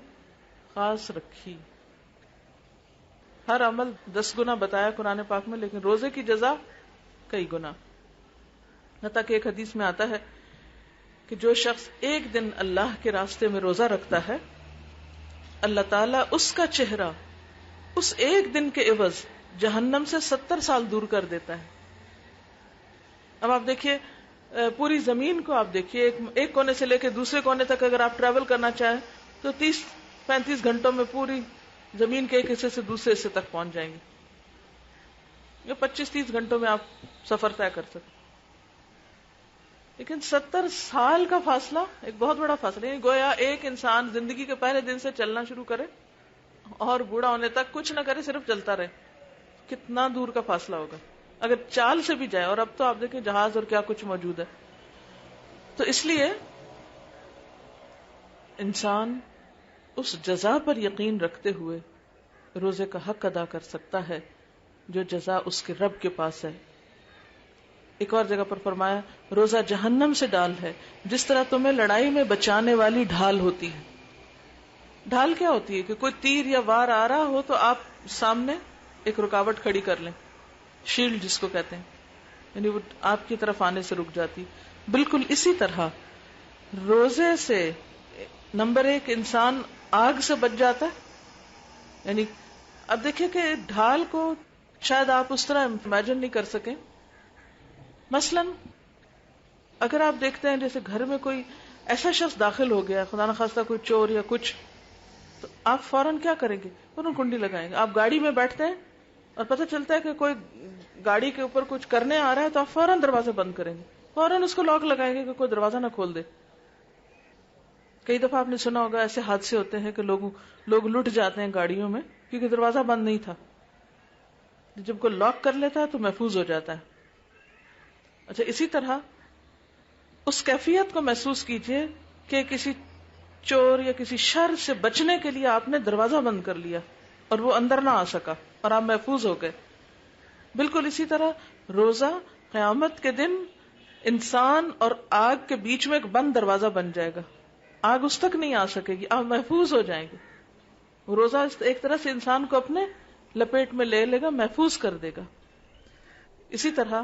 خاص رکھی. ہر عمل 10 گنا بتایا قرآن پاک میں، لیکن روزے کی جزا کئی گنا. حتیٰ کہ ایک حدیث میں آتا ہے کہ جو شخص ایک دن اللہ کے راستے میں روزہ رکھتا ہے، اللہ تعالیٰ اس کا چہرہ اس ایک دن کے عوض جہنم سے 70 سال دور کر دیتا ہے. اب آپ دیکھیے پوری زمین کو آپ دیکھیے، ایک کونے سے لے کے دوسرے کونے تک اگر آپ ٹریول کرنا چاہیں تو 30-35 گھنٹوں میں پوری زمین کے ایک حصے سے دوسرے حصے تک پہنچ جائیں گے. یہ 25-30 گھنٹوں میں آپ سفر طے کر سکتے. لیکن 70 سال کا فاصلہ ایک بہت بڑا فاصلہ ہے. گویا ایک انسان زندگی کے پہلے دن سے چلنا شروع کرے اور بوڑھا ہونے تک کچھ نہ کرے، صرف چلتا رہے. کتنا دور کا فاصلہ ہوگا اگر چال سے بھی جائے. اور اب تو آپ دیکھیں جہاز اور کیا کچھ موجود ہے. تو اس لیے انسان اس جزا پر یقین رکھتے ہوئے روزے کا حق ادا کر سکتا ہے جو جزا اس کے رب کے پاس ہے. ایک اور جگہ پر فرمایا روزہ جہنم سے ڈال ہے جس طرح تمہیں لڑائی میں بچانے والی ڈھال ہوتی ہے. ڈھال کیا ہوتی ہے؟ کہ کوئی تیر یا وار آ رہا ہو تو آپ سامنے ایک رکاوٹ کھڑی کر لیں، شیلڈ جس کو کہتے ہیں، یعنی وہ آپ کی طرف آنے سے رک جاتی. بالکل اسی طرح روزے سے نمبر 1 انسان آگ سے بچ جاتا ہے. یعنی اب دیکھیں کہ ڈھال کو شاید آپ اس طرح امیجن نہیں کر سکیں. مثلا اگر آپ دیکھتے ہیں جیسے گھر میں کوئی ایسا شخص داخل ہو گیا، خدا نخواستہ کوئی چور یا کچھ، تو آپ فوراً کیا کریں گے؟ فوراً کنڈی لگائیں گے. آپ گاڑی میں بیٹھتے ہیں اور پتہ چلتا ہے کہ کوئی گاڑی کے اوپر کچھ کرنے آ رہا ہے تو آپ فوراً دروازے بند کریں گے، فوراً اس کو لاک لگائیں گے کہ کوئی دروازہ نہ کھول دے. کئی دفعہ آپ نے سنا ہوگا ایسے حادثے ہوتے ہیں کہ لوگ لٹ جاتے ہیں گاڑیوں میں کیونکہ دروازہ بند نہیں تھا. جب کوئی لاک کر لیتا ہے تو محفوظ ہو جاتا ہے. اچھا، اسی طرح اس کیفیت کو محسوس کیجئے کہ کسی چور یا کسی شر سے بچنے کے لیے آپ نے دروازہ بند کر لیا اور وہ اندر نہ آ سکا اور آپ محفوظ ہو گئے. بالکل اسی طرح روزہ قیامت کے دن انسان اور آگ کے بیچ میں ایک بند دروازہ بن جائے گا. آگ اس تک نہیں آ سکے گی، آپ محفوظ ہو جائیں گے. روزہ ایک طرح سے انسان کو اپنے لپیٹ میں لے لے گا، محفوظ کر دے گا. اسی طرح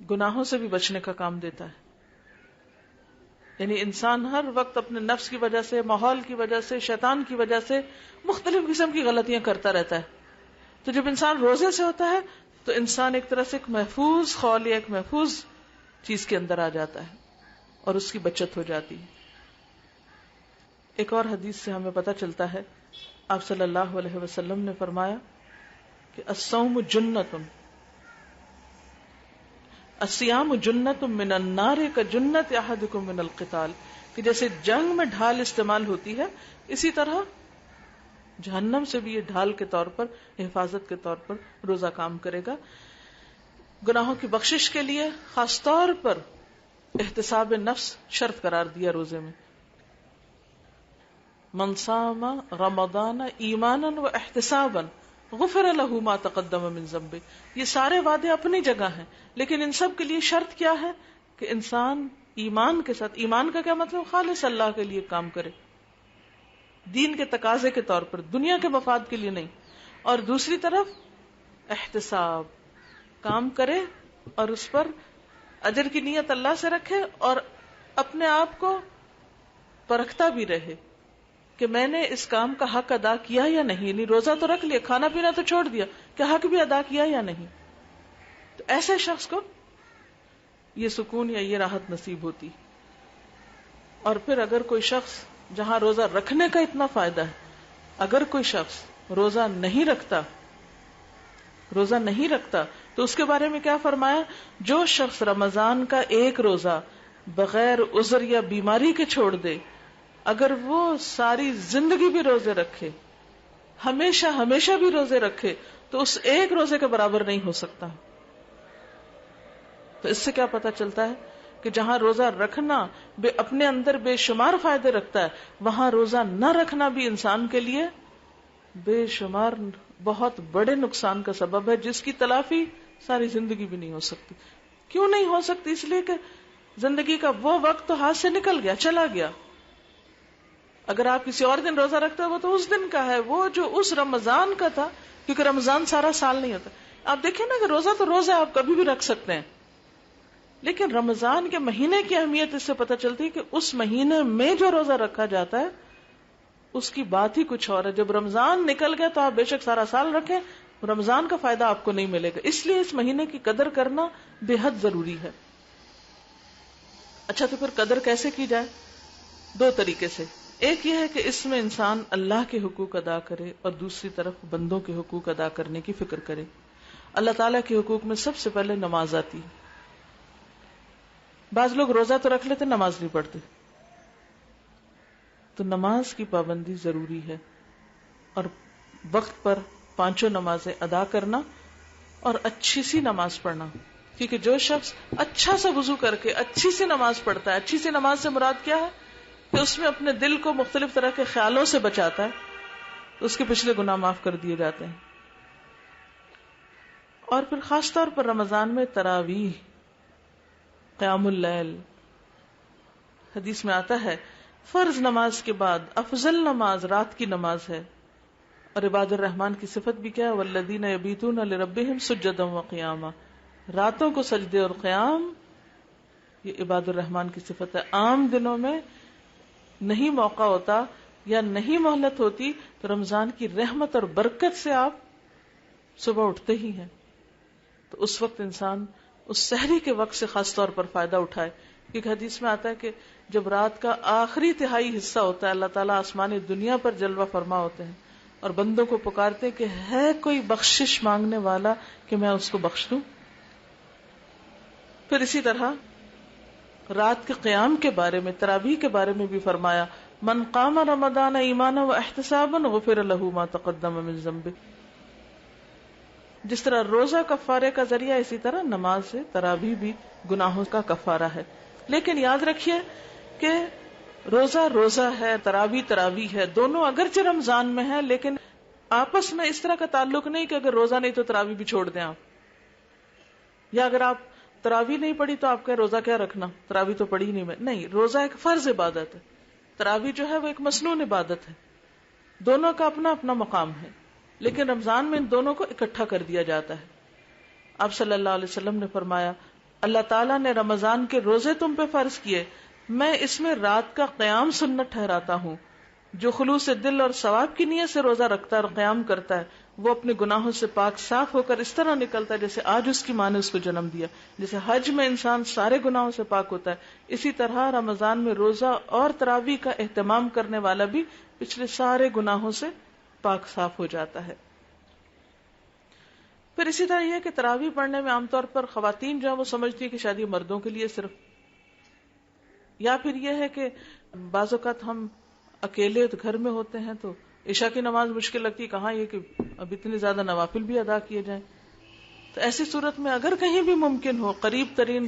گناہوں سے بھی بچنے کا کام دیتا ہے. یعنی انسان ہر وقت اپنے نفس کی وجہ سے، ماحول کی وجہ سے، شیطان کی وجہ سے مختلف قسم کی غلطیاں کرتا رہتا ہے. تو جب انسان روزے سے ہوتا ہے تو انسان ایک طرح سے ایک محفوظ خول یا ایک محفوظ چیز کے اندر آ جاتا ہے اور اس کی بچت ہو جاتی ہے. ایک اور حدیث سے ہمیں پتہ چلتا ہے، آپ صلی اللہ علیہ وسلم نے فرمایا کہ الصوم جنۃ، الصیام جنۃ من النار کجنۃ احدکم من القتال، کہ جیسے جنگ میں ڈھال استعمال ہوتی ہے اسی طرح جہنم سے بھی یہ ڈھال کے طور پر، حفاظت کے طور پر روزہ کام کرے گا. گناہوں کی بخشش کے لیے خاص طور پر احتساب نفس شرط قرار دیا روزے میں. من صام رمضان ایمانا و احتسابا غفر له ما تقدم من ذنبه. یہ سارے وعدے اپنی جگہ ہیں لیکن ان سب کے لیے شرط کیا ہے کہ انسان ایمان کے ساتھ، ایمان کا کیا مطلب؟ خالص اللہ کے لیے کام کرے، دین کے تقاضے کے طور پر، دنیا کے مفاد کے لیے نہیں. اور دوسری طرف احتساب، کام کرے اور اس پر اجر کی نیت اللہ سے رکھے اور اپنے آپ کو پرکھتا بھی رہے کہ میں نے اس کام کا حق ادا کیا یا نہیں. نہیں، روزہ تو رکھ لیا، کھانا پینا تو چھوڑ دیا، کہ حق بھی ادا کیا یا نہیں. تو ایسے شخص کو یہ سکون یا یہ راحت نصیب ہوتی. اور پھر اگر کوئی شخص، جہاں روزہ رکھنے کا اتنا فائدہ ہے، اگر کوئی شخص روزہ نہیں رکھتا تو اس کے بارے میں کیا فرمایا؟ جو شخص رمضان کا ایک روزہ بغیر عذر یا بیماری کے چھوڑ دے، اگر وہ ساری زندگی بھی روزے رکھے، ہمیشہ بھی روزے رکھے، تو اس ایک روزے کے برابر نہیں ہو سکتا. تو اس سے کیا پتا چلتا ہے کہ جہاں روزہ رکھنا اپنے اندر بے شمار فائدے رکھتا ہے، وہاں روزہ نہ رکھنا بھی انسان کے لیے بے شمار بہت بڑے نقصان کا سبب ہے، جس کی تلافی ساری زندگی بھی نہیں ہو سکتی. کیوں نہیں ہو سکتی؟ اس لیے کہ زندگی کا وہ وقت تو ہاتھ سے نکل گیا، چلا گیا. اگر آپ کسی اور دن روزہ رکھتے ہیں وہ تو اس دن کا ہے، وہ جو اس رمضان کا تھا، کیونکہ رمضان سارا سال نہیں ہوتا. آپ دیکھیں نا کہ روزہ تو روزہ آپ کبھی بھی رکھ سکتے ہیں، لیکن رمضان کے مہینے کی اہمیت اس سے پتہ چلتی ہے کہ اس مہینے میں جو روزہ رکھا جاتا ہے اس کی بات ہی کچھ اور ہے. جب رمضان نکل گیا تو آپ بے شک سارا سال رکھیں، رمضان کا فائدہ آپ کو نہیں ملے گا. اس لیے اس مہینے کی قدر کرنا بے حد ضروری ہے. اچھا، تو پھر قدر کیسے کی جائے؟ دو طریقے سے. ایک یہ ہے کہ اس میں انسان اللہ کے حقوق ادا کرے اور دوسری طرف بندوں کے حقوق ادا کرنے کی فکر کرے. اللہ تعالیٰ کے حقوق میں سب سے پہلے نماز آتی. بعض لوگ روزہ تو رکھ لیتے، نماز نہیں پڑھتے. تو نماز کی پابندی ضروری ہے، اور وقت پر 5 نمازیں ادا کرنا اور اچھی سی نماز پڑھنا. کیونکہ جو شخص اچھا سا وضو کر کے اچھی سی نماز پڑھتا ہے، اچھی سی نماز سے مراد کیا ہے کہ اس میں اپنے دل کو مختلف طرح کے خیالوں سے بچاتا ہے، تو اس کے پچھلے گناہ معاف کر دیے جاتے ہیں. اور پھر خاص طور پر رمضان میں تراویح، قیام اللیل. حدیث میں آتا ہے فرض نماز کے بعد افضل نماز رات کی نماز ہے. اور عباد الرحمن کی صفت بھی کیا ہے؟ والذین یبیتون لربہم سجدا وقیاما. راتوں کو سجدے اور قیام، یہ عباد الرحمن کی صفت ہے. عام دنوں میں نہیں موقع ہوتا یا نہیں مہلت ہوتی تو رمضان کی رحمت اور برکت سے آپ صبح اٹھتے ہی ہیں. تو اس وقت انسان اس سحری کے وقت سے خاص طور پر فائدہ اٹھائے. کیونکہ حدیث میں آتا ہے کہ جب رات کا آخری تہائی حصہ ہوتا ہے، اللہ تعالیٰ آسمان دنیا پر جلوہ فرما ہوتے ہیں اور بندوں کو پکارتے ہیں کہ ہے کوئی بخشش مانگنے والا کہ میں اس کو بخش دوں. پھر اسی طرح رات کے قیام کے بارے میں، تراویح کے بارے میں بھی فرمایا من قام رمضان ایمانا واحتسابا غفر له ما تقدم من ذنبه. جس طرح روزہ کفارے کا ذریعہ، اسی طرح نماز سے تراویح بھی گناہوں کا کفارہ ہے. لیکن یاد رکھیے کہ روزہ روزہ ہے، تراویح تراویح ہے. دونوں اگرچہ رمضان میں ہے لیکن آپس میں اس طرح کا تعلق نہیں کہ اگر روزہ نہیں تو تراویح بھی چھوڑ دیں آپ. یا اگر آپ تراویح نہیں پڑھی تو آپ کہیں روزہ کیا رکھنا، تراویح تو پڑھی نہیں میں. نہیں، روزہ ایک فرض عبادت ہے، تراویح جو ہے وہ ایک مسنون عبادت ہے. دونوں کا اپنا اپنا مقام ہے، لیکن رمضان میں ان دونوں کو اکٹھا کر دیا جاتا ہے. آپ صلی اللہ علیہ وسلم نے فرمایا اللہ تعالیٰ نے رمضان کے روزے تم پہ فرض کیے، میں اس میں رات کا قیام سنت ٹھہراتا ہوں. جو خلوص دل اور ثواب کی نیت سے روزہ رکھتا ہے اور قیام کرتا ہے وہ اپنے گناہوں سے پاک صاف ہو کر اس طرح نکلتا ہے جیسے آج اس کی ماں نے اس کو جنم دیا. جیسے حج میں انسان سارے گناہوں سے پاک ہوتا ہے، اسی طرح رمضان میں روزہ اور تراویح کا اہتمام کرنے والا بھی پچھلے سارے گناہوں سے پاک صاف ہو جاتا ہے. پھر اسی طرح یہ کہ تراویح پڑھنے میں عام طور پر خواتین جو ہیں وہ سمجھتی ہے کہ شاید یہ مردوں کے لیے صرف، یا پھر یہ ہے کہ بعض اوقات ہم اکیلے گھر میں ہوتے ہیں تو عشاء کی نماز مشکل لگتی ہے، کہاں یہ کہ اب اتنے زیادہ نوافل بھی ادا کیے جائیں. تو ایسی صورت میں اگر کہیں بھی ممکن ہو، قریب ترین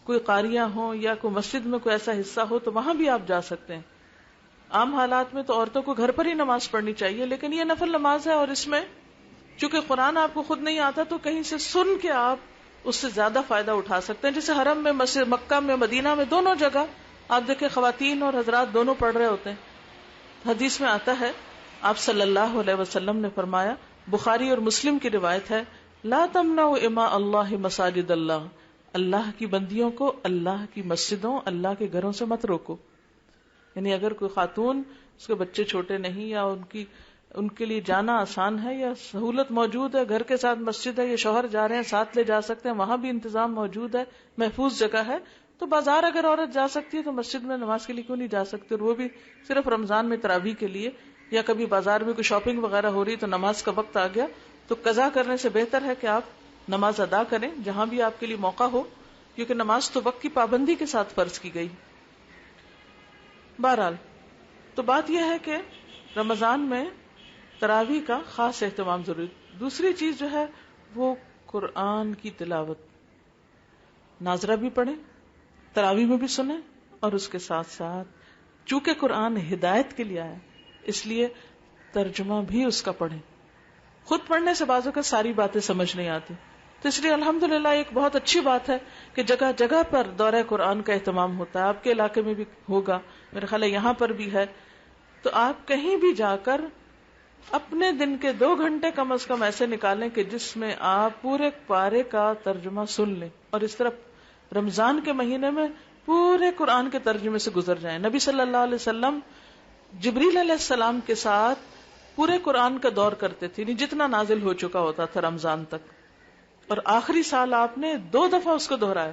کوئی قاریاں ہوں یا کوئی مسجد میں کوئی ایسا حصہ ہو تو وہاں بھی آپ جا سکتے ہیں. عام حالات میں تو عورتوں کو گھر پر ہی نماز پڑھنی چاہیے، لیکن یہ نفل نماز ہے اور اس میں چونکہ قرآن آپ کو خود نہیں آتا تو کہیں سے سن کے آپ اس سے زیادہ فائدہ اٹھا سکتے ہیں. جیسے حرم میں، مسجد مکہ میں، مدینہ میں، دونوں جگہ آپ دیکھیں خواتین اور حضرات دونوں پڑھ رہے ہوتے ہیں. حدیث میں آتا ہے آپ صلی اللہ علیہ وسلم نے فرمایا، بخاری اور مسلم کی روایت ہے، لا تمنعوا اماء اللہ مساجد اللہ. اللہ کی بندیوں کو اللہ کی مسجدوں، اللہ کے گھروں سے مت روکو. یعنی اگر کوئی خاتون، اس کے بچے چھوٹے نہیں یا ان کے لیے جانا آسان ہے یا سہولت موجود ہے، گھر کے ساتھ مسجد ہے یا شوہر جا رہے ہیں ساتھ لے جا سکتے ہیں، وہاں بھی انتظام موجود ہے، محفوظ جگہ ہے، تو بازار اگر عورت جا سکتی ہے تو مسجد میں نماز کے لیے کیوں نہیں جا سکتی؟ اور وہ بھی صرف رمضان میں تراویح کے لیے، یا کبھی بازار میں کوئی شاپنگ وغیرہ ہو رہی تو نماز کا وقت آ گیا تو قضا کرنے سے بہتر ہے کہ آپ نماز ادا کریں جہاں بھی آپ کے لیے موقع ہو، کیونکہ نماز تو وقت کی پابندی کے ساتھ فرض کی گئی. بہرحال تو بات یہ ہے کہ رمضان میں تراویح کا خاص اہتمام ضروری. دوسری چیز جو ہے وہ قرآن کی تلاوت، ناظرہ بھی پڑھیں، تراویح میں بھی سنیں، اور اس کے ساتھ ساتھ چونکہ قرآن ہدایت کے لیے آیا اس لیے ترجمہ بھی اس کا پڑھیں. خود پڑھنے سے بعضوں کا ساری باتیں سمجھ نہیں آتی، تو اس لیے الحمدللہ ایک بہت اچھی بات ہے کہ جگہ جگہ پر دورہ قرآن کا اہتمام ہوتا ہے. آپ کے علاقے میں بھی ہوگا، میرے خیال ہے یہاں پر بھی ہے. تو آپ کہیں بھی جا کر اپنے دن کے 2 گھنٹے کم از کم ایسے نکالیں کہ جس میں آپ پورے پارے کا ترجمہ سن لیں، اور اس طرح رمضان کے مہینے میں پورے قرآن کے ترجمے سے گزر جائیں. نبی صلی اللہ علیہ وسلم جبریل علیہ السلام کے ساتھ پورے قرآن کا دور کرتے تھے، جتنا نازل ہو چکا ہوتا تھا رمضان تک، اور آخری سال آپ نے 2 دفعہ اس کو دہرایا.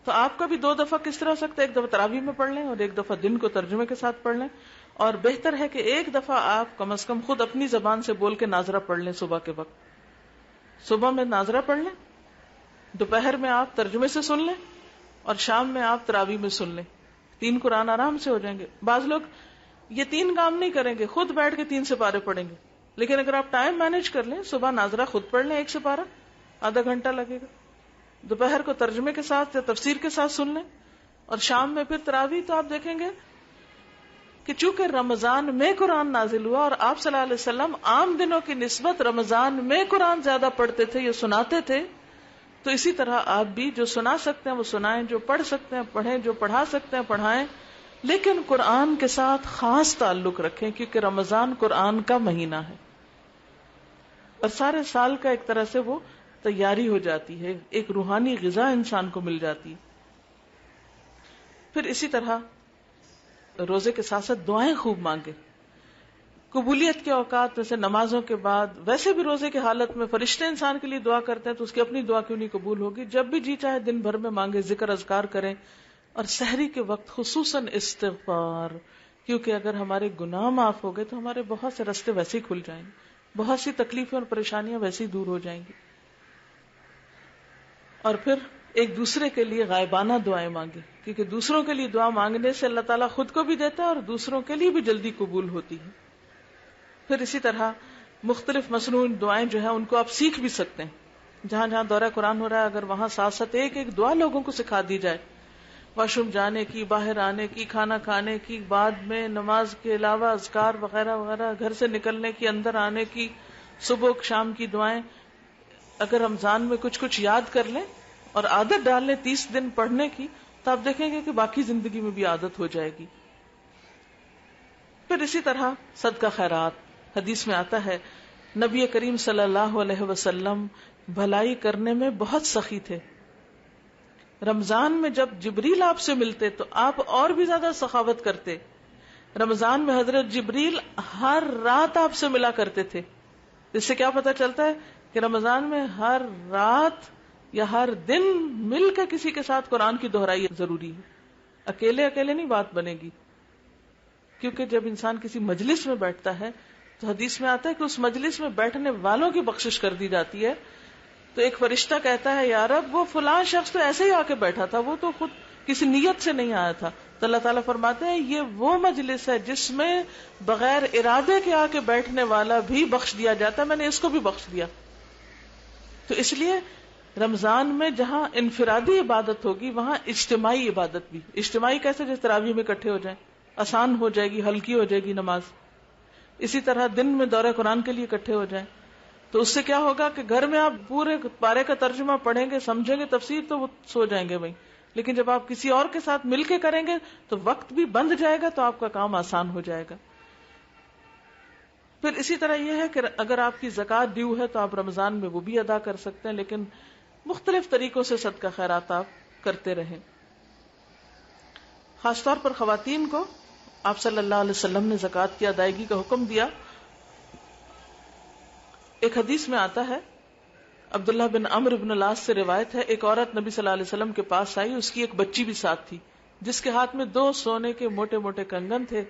تو آپ کا بھی 2 دفعہ کس طرح ہو سکتا ہے؟ 1 دفعہ تراویح میں پڑھ لیں اور 1 دفعہ دن کو ترجمے کے ساتھ پڑھ لیں، اور بہتر ہے کہ 1 دفعہ آپ کم از کم خود اپنی زبان سے بول کے ناظرہ پڑھ لیں. صبح کے وقت صبح میں ناظرہ پڑھ لیں، دوپہر میں آپ ترجمے سے سن لیں، اور شام میں آپ تراویح میں سن لیں. 3 قرآن آرام سے ہو جائیں گے. بعض لوگ یہ 3 کام نہیں کریں گے، خود بیٹھ کے 3 سپارے پڑھیں گے. لیکن اگر آپ ٹائم مینج کر لیں، صبح ناظرہ خود پڑھ لیں 1 سپارہ، آدھا گھنٹہ لگے گا، دوپہر کو ترجمے کے ساتھ یا تفسیر کے ساتھ سن لیں، اور شام میں پھر تراویح. تو آپ دیکھیں گے کہ چونکہ رمضان میں قرآن نازل ہوا اور آپ صلی اللہ علیہ وسلم عام دنوں کی نسبت رمضان میں قرآن زیادہ پڑھتے تھے یا سناتے تھے، تو اسی طرح آپ بھی جو سنا سکتے ہیں وہ سنائیں، جو پڑھ سکتے ہیں پڑھیں، جو پڑھا سکتے ہیں پڑھائیں، لیکن قرآن کے ساتھ خاص تعلق رکھیں، کیونکہ رمضان قرآن کا مہینہ ہے اور سارے سال کا ایک طرح سے وہ تیاری ہو جاتی ہے، ایک روحانی غذا انسان کو مل جاتی ہے. پھر اسی طرح روزے کے ساتھ ساتھ دعائیں خوب مانگے. قبولیت کے اوقات میں سے نمازوں کے بعد، ویسے بھی روزے کی حالت میں فرشتے انسان کے لیے دعا کرتے ہیں، تو اس کی اپنی دعا کیوں نہیں قبول ہوگی؟ جب بھی جی چاہے دن بھر میں مانگے، ذکر اذکار کریں، اور سحری کے وقت خصوصاً استغفار، کیونکہ اگر ہمارے گناہ معاف ہو گئے تو ہمارے بہت سے راستے ویسے ہی کھل جائیں گے، بہت سی تکلیفیں اور پریشانیاں ویسے ہی دور ہو جائیں گی. اور پھر ایک دوسرے کے لیے غائبانہ دعائیں مانگے، کیونکہ دوسروں کے لیے دعا مانگنے سے اللہ تعالیٰ خود کو بھی دیتا ہے اور دوسروں کے لیے بھی جلدی قبول ہوتی ہے. پھر اسی طرح مختلف مصنوعی دعائیں جو ہیں ان کو آپ سیکھ بھی سکتے ہیں. جہاں جہاں دورہ قرآن ہو رہا ہے، اگر وہاں ساتھ ساتھ ایک ایک دعا لوگوں کو سکھا دی جائے، واش روم جانے کی، باہر آنے کی، کھانا کھانے کی، بعد میں نماز کے علاوہ اذکار وغیرہ وغیرہ، گھر سے نکلنے کی، اندر آنے کی، صبح شام کی دعائیں، اگر رمضان میں کچھ کچھ یاد کر لیں اور عادت ڈال لیں 30 دن پڑھنے کی، تو آپ دیکھیں گے کہ باقی زندگی میں بھی عادت ہو جائے گی. پھر اسی طرح صدقہ خیرات. حدیث میں آتا ہے نبی کریم صلی اللہ علیہ وسلم بھلائی کرنے میں بہت سخی تھے. رمضان میں جب جبریل آپ سے ملتے تو آپ اور بھی زیادہ سخاوت کرتے. رمضان میں حضرت جبریل ہر رات آپ سے ملا کرتے تھے. اس سے کیا پتہ چلتا ہے کہ رمضان میں ہر رات یا ہر دن مل کے کسی کے ساتھ قرآن کی دہرائی ضروری ہے. اکیلے اکیلے نہیں بات بنے گی، کیونکہ جب انسان کسی مجلس میں بیٹھتا ہے تو حدیث میں آتا ہے کہ اس مجلس میں بیٹھنے والوں کی بخشش کر دی جاتی ہے. تو ایک فرشتہ کہتا ہے یا رب وہ فلاں شخص تو ایسے ہی آ کے بیٹھا تھا، وہ تو خود کسی نیت سے نہیں آیا تھا. تو اللہ تعالیٰ فرماتے ہیں یہ وہ مجلس ہے جس میں بغیر ارادے کے آ کے بیٹھنے والا بھی بخش دیا جاتا ہے، میں نے اس کو بھی بخش دیا. تو اس لیے رمضان میں جہاں انفرادی عبادت ہوگی وہاں اجتماعی عبادت بھی. اجتماعی کیسے؟ جیسے تراویح میں اکٹھے ہو جائیں، آسان ہو جائے گی، ہلکی ہو جائے گی نماز. اسی طرح دن میں دورہ قرآن کے لیے اکٹھے ہو جائیں تو اس سے کیا ہوگا کہ گھر میں آپ پورے پارے کا ترجمہ پڑھیں گے، سمجھیں گے تفسیر، تو وہ سو جائیں گے بھائی. لیکن جب آپ کسی اور کے ساتھ مل کے کریں گے تو وقت بھی بند جائے گا، تو آپ کا کام آسان ہو جائے گا. پھر اسی طرح یہ ہے کہ اگر آپ کی زکوٰۃ ڈیو ہے تو آپ رمضان میں وہ بھی ادا کر سکتے ہیں، لیکن مختلف طریقوں سے صدقہ خیرات آپ کرتے رہیں. خاص طور پر خواتین کو آپ صلی اللہ علیہ وسلم نے زکوٰۃ کی ادائیگی کا حکم دیا. ایک حدیث میں آتا ہے، عبداللہ بن عمرو بن العاص سے روایت ہے، ایک عورت نبی صلی اللہ علیہ وسلم کے پاس آئی، اس کی ایک بچی بھی ساتھ تھی جس کے ہاتھ میں 2 سونے کے موٹے موٹے کنگن تھے.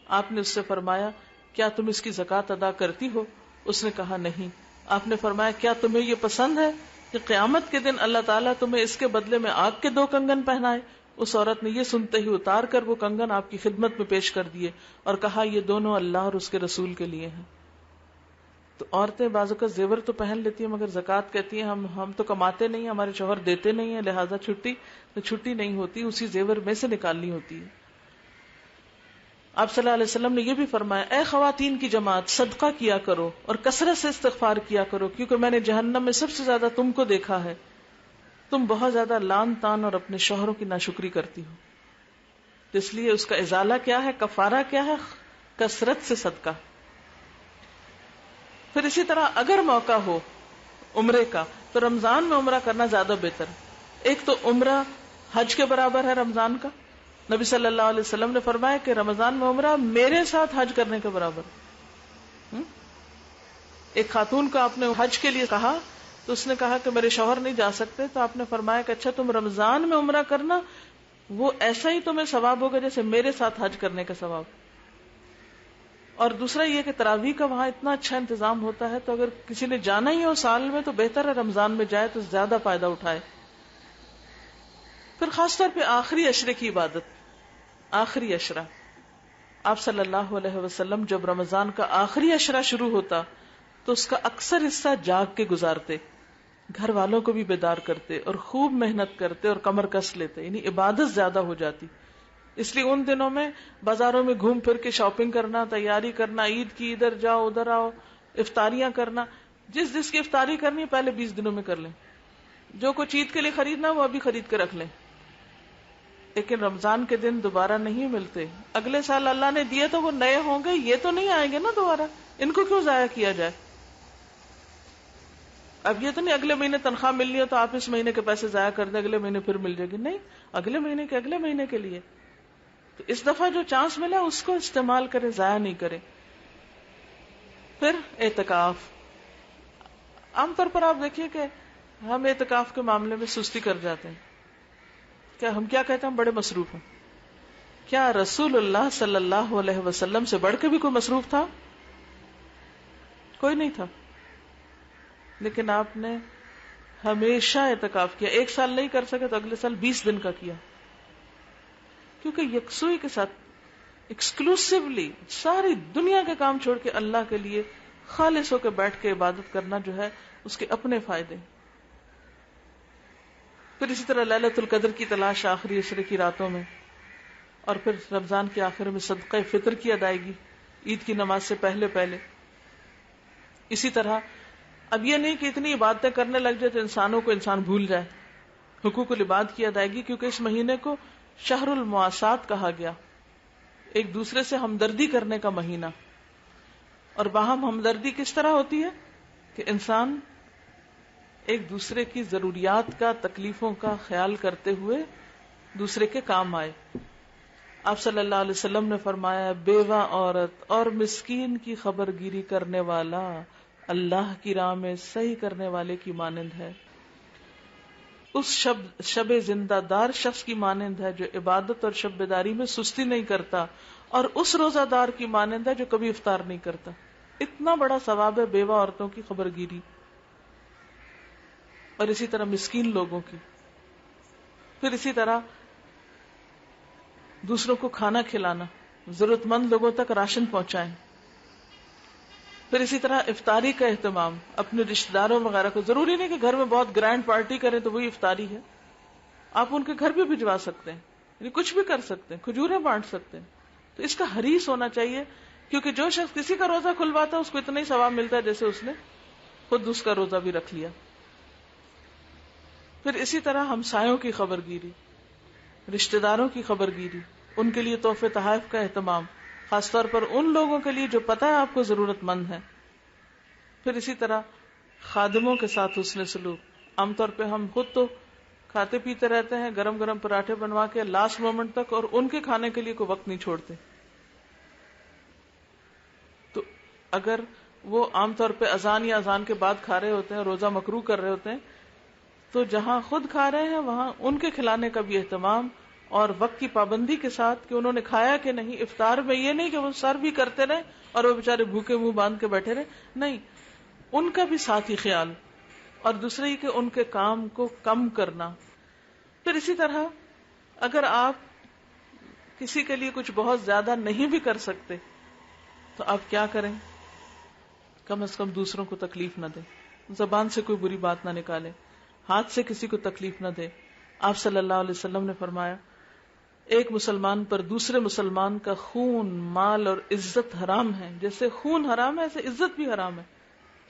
آپ نے اس سے فرمایا کیا تم اس کی زکوٰۃ ادا کرتی ہو؟ اس نے کہا نہیں. آپ نے فرمایا کیا تمہیں یہ پسند ہے کہ قیامت کے دن اللہ تعالیٰ تمہیں اس کے بدلے میں آگ کے 2 کنگن پہنائے؟ اس عورت نے یہ سنتے ہی اتار کر وہ کنگن آپ کی خدمت میں پیش کر دیے اور کہا یہ دونوں اللہ اور اس کے رسول کے لیے ہیں. تو عورتیں بعض اوقات زیور تو پہن لیتی ہیں مگر زکوٰۃ کہتی ہیں ہم تو کماتے نہیں ہیں، ہمارے شوہر دیتے نہیں ہیں، لہٰذا چھٹی نہیں ہوتی، اسی زیور میں سے نکالنی ہوتی ہے. آپ صلی اللہ علیہ وسلم نے یہ بھی فرمایا اے خواتین کی جماعت، صدقہ کیا کرو اور کثرت سے استغفار کیا کرو، کیونکہ میں نے جہنم میں سب سے زیادہ تم کو دیکھا ہے، تم بہت زیادہ لان تان اور اپنے شوہروں کی ناشکری کرتی ہو. تو اس لیے اس کا ازالہ کیا ہے، کفارہ کیا ہے؟ کثرت سے صدقہ. پھر اسی طرح اگر موقع ہو عمرے کا تو رمضان میں عمرہ کرنا زیادہ بہتر. ایک تو عمرہ حج کے برابر ہے رمضان کا، نبی صلی اللہ علیہ وسلم نے فرمایا کہ رمضان میں عمرہ میرے ساتھ حج کرنے کے برابر. ایک خاتون کو آپ نے حج کے لیے کہا تو اس نے کہا کہ میرے شوہر نہیں جا سکتے, تو آپ نے فرمایا کہ اچھا تم رمضان میں عمرہ کرنا, وہ ایسا ہی تمہیں ثواب ہوگا جیسے میرے ساتھ حج کرنے کا ثواب. اور دوسرا یہ کہ تراویح کا وہاں اتنا اچھا انتظام ہوتا ہے, تو اگر کسی نے جانا ہی ہو سال میں تو بہتر ہے رمضان میں جائے تو زیادہ فائدہ اٹھائے. پھر خاص طور پہ آخری عشرے کی عبادت, آخری عشرہ. آپ صلی اللہ علیہ وسلم جب رمضان کا آخری عشرہ شروع ہوتا تو اس کا اکثر حصہ جاگ کے گزارتے, گھر والوں کو بھی بیدار کرتے اور خوب محنت کرتے اور کمر کس لیتے, یعنی عبادت زیادہ ہو جاتی. اس لیے ان دنوں میں بازاروں میں گھوم پھر کے شاپنگ کرنا, تیاری کرنا, عید کی ادھر جاؤ ادھر آؤ, افطاریاں کرنا, جس کی افطاری کرنی ہے پہلے 20 دنوں میں کر لیں, جو کچھ عید کے لیے خریدنا وہ ابھی خرید کے رکھ لیں. لیکن رمضان کے دن دوبارہ نہیں ملتے, اگلے سال اللہ نے دیے تو وہ نئے ہوں گے, یہ تو نہیں آئیں گے نا دوبارہ, ان کو کیوں ضائع کیا جائے. اب یہ تو نہیں اگلے مہینے تنخواہ ملنی ہے تو آپ اس مہینے کے پیسے ضائع کر دیں, اگلے مہینے پھر مل جائے گی, نہیں, اگلے مہینے کے لیے. تو اس دفعہ جو چانس ملا اس کو استعمال کریں, ضائع نہیں کریں. پھر اعتکاف. عام طور پر آپ دیکھیے کہ ہم اعتکاف کے معاملے میں سستی کر جاتے ہیں. ہم کیا کہتے ہیں, ہم بڑے مصروف ہیں. کیا رسول اللہ صلی اللہ علیہ وسلم سے بڑھ کے بھی کوئی مصروف تھا؟ کوئی نہیں تھا. لیکن آپ نے ہمیشہ اعتکاف کیا. ایک سال نہیں کر سکے تو اگلے سال 20 دن کا کیا, کیونکہ یکسوئی کے ساتھ ایکسکلوسیولی ساری دنیا کے کام چھوڑ کے اللہ کے لیے خالص ہو کے بیٹھ کے عبادت کرنا جو ہے اس کے اپنے فائدے. پھر اسی طرح لیلۃ القدر کی تلاش آخری عشرے کی راتوں میں, اور پھر رمضان کے آخر میں صدقہ فطر کی ادائیگی عید کی نماز سے پہلے. اسی طرح اب یہ نہیں کہ اتنی عبادتیں کرنے لگ جائے تو انسانوں کو انسان بھول جائے. حقوق العباد کی ادائیگی, کیونکہ اس مہینے کو شہر المواسات کہا گیا, ایک دوسرے سے ہمدردی کرنے کا مہینہ. اور باہم ہمدردی کس طرح ہوتی ہے کہ انسان ایک دوسرے کی ضروریات کا, تکلیفوں کا خیال کرتے ہوئے دوسرے کے کام آئے. آپ صلی اللہ علیہ وسلم نے فرمایا, بیوہ عورت اور مسکین کی خبر گیری کرنے والا اللہ کی راہ میں صحیح کرنے والے کی مانند ہے. اس شب زندہ دار شخص کی مانند ہے جو عبادت اور شب بیداری میں سستی نہیں کرتا, اور اس روزہ دار کی مانند ہے جو کبھی افطار نہیں کرتا. اتنا بڑا ثواب ہے بیوہ عورتوں کی خبر گیری, اور اسی طرح مسکین لوگوں کی. پھر اسی طرح دوسروں کو کھانا کھلانا, ضرورت مند لوگوں تک راشن پہنچائیں. پھر اسی طرح افطاری کا اہتمام, اپنے رشتہ داروں وغیرہ کو, ضروری نہیں کہ گھر میں بہت گرینڈ پارٹی کریں تو وہی افطاری ہے, آپ ان کے گھر بھی بھجوا سکتے ہیں, یعنی کچھ بھی کر سکتے ہیں, کھجوریں بانٹ سکتے ہیں. تو اس کا حریص ہونا چاہیے, کیونکہ جو شخص کسی کا روزہ کھلواتا ہے اس کو اتنا ہی ثواب ملتا ہے جیسے اس نے خود اس کا روزہ بھی رکھ لیا. پھر اسی طرح ہمسایوں کی خبر گیری, رشتہ داروں کی خبر گیری, ان کے لیے تحفے تحائف کا اہتمام, خاص طور پر ان لوگوں کے لیے جو پتہ ہے آپ کو ضرورت مند ہے. پھر اسی طرح خادموں کے ساتھ حسن سلوک. عام طور پہ ہم خود تو کھاتے پیتے رہتے ہیں, گرم گرم پراٹھے بنوا کے لاسٹ مومنٹ تک, اور ان کے کھانے کے لیے کوئی وقت نہیں چھوڑتے. تو اگر وہ عام طور پہ اذان یا اذان کے بعد کھا رہے ہوتے ہیں, روزہ مکروہ کر رہے ہوتے ہیں, تو جہاں خود کھا رہے ہیں وہاں ان کے کھلانے کا بھی اہتمام, اور وقت کی پابندی کے ساتھ کہ انہوں نے کھایا کہ نہیں. افطار میں یہ نہیں کہ وہ سر بھی کرتے رہے اور وہ بےچارے بھوکے منہ باندھ کے بیٹھے رہے, نہیں, ان کا بھی ساتھ ہی خیال. اور دوسرے ہی کہ ان کے کام کو کم کرنا. پھر اسی طرح اگر آپ کسی کے لیے کچھ بہت زیادہ نہیں بھی کر سکتے تو آپ کیا کریں, کم از کم دوسروں کو تکلیف نہ دیں, زبان سے کوئی بری بات نہ نکالیں, ہاتھ سے کسی کو تکلیف نہ دیں. آپ صلی اللہ علیہ وسلم نے فرمایا, ایک مسلمان پر دوسرے مسلمان کا خون, مال اور عزت حرام ہے. جیسے خون حرام ہے ایسے عزت بھی حرام ہے.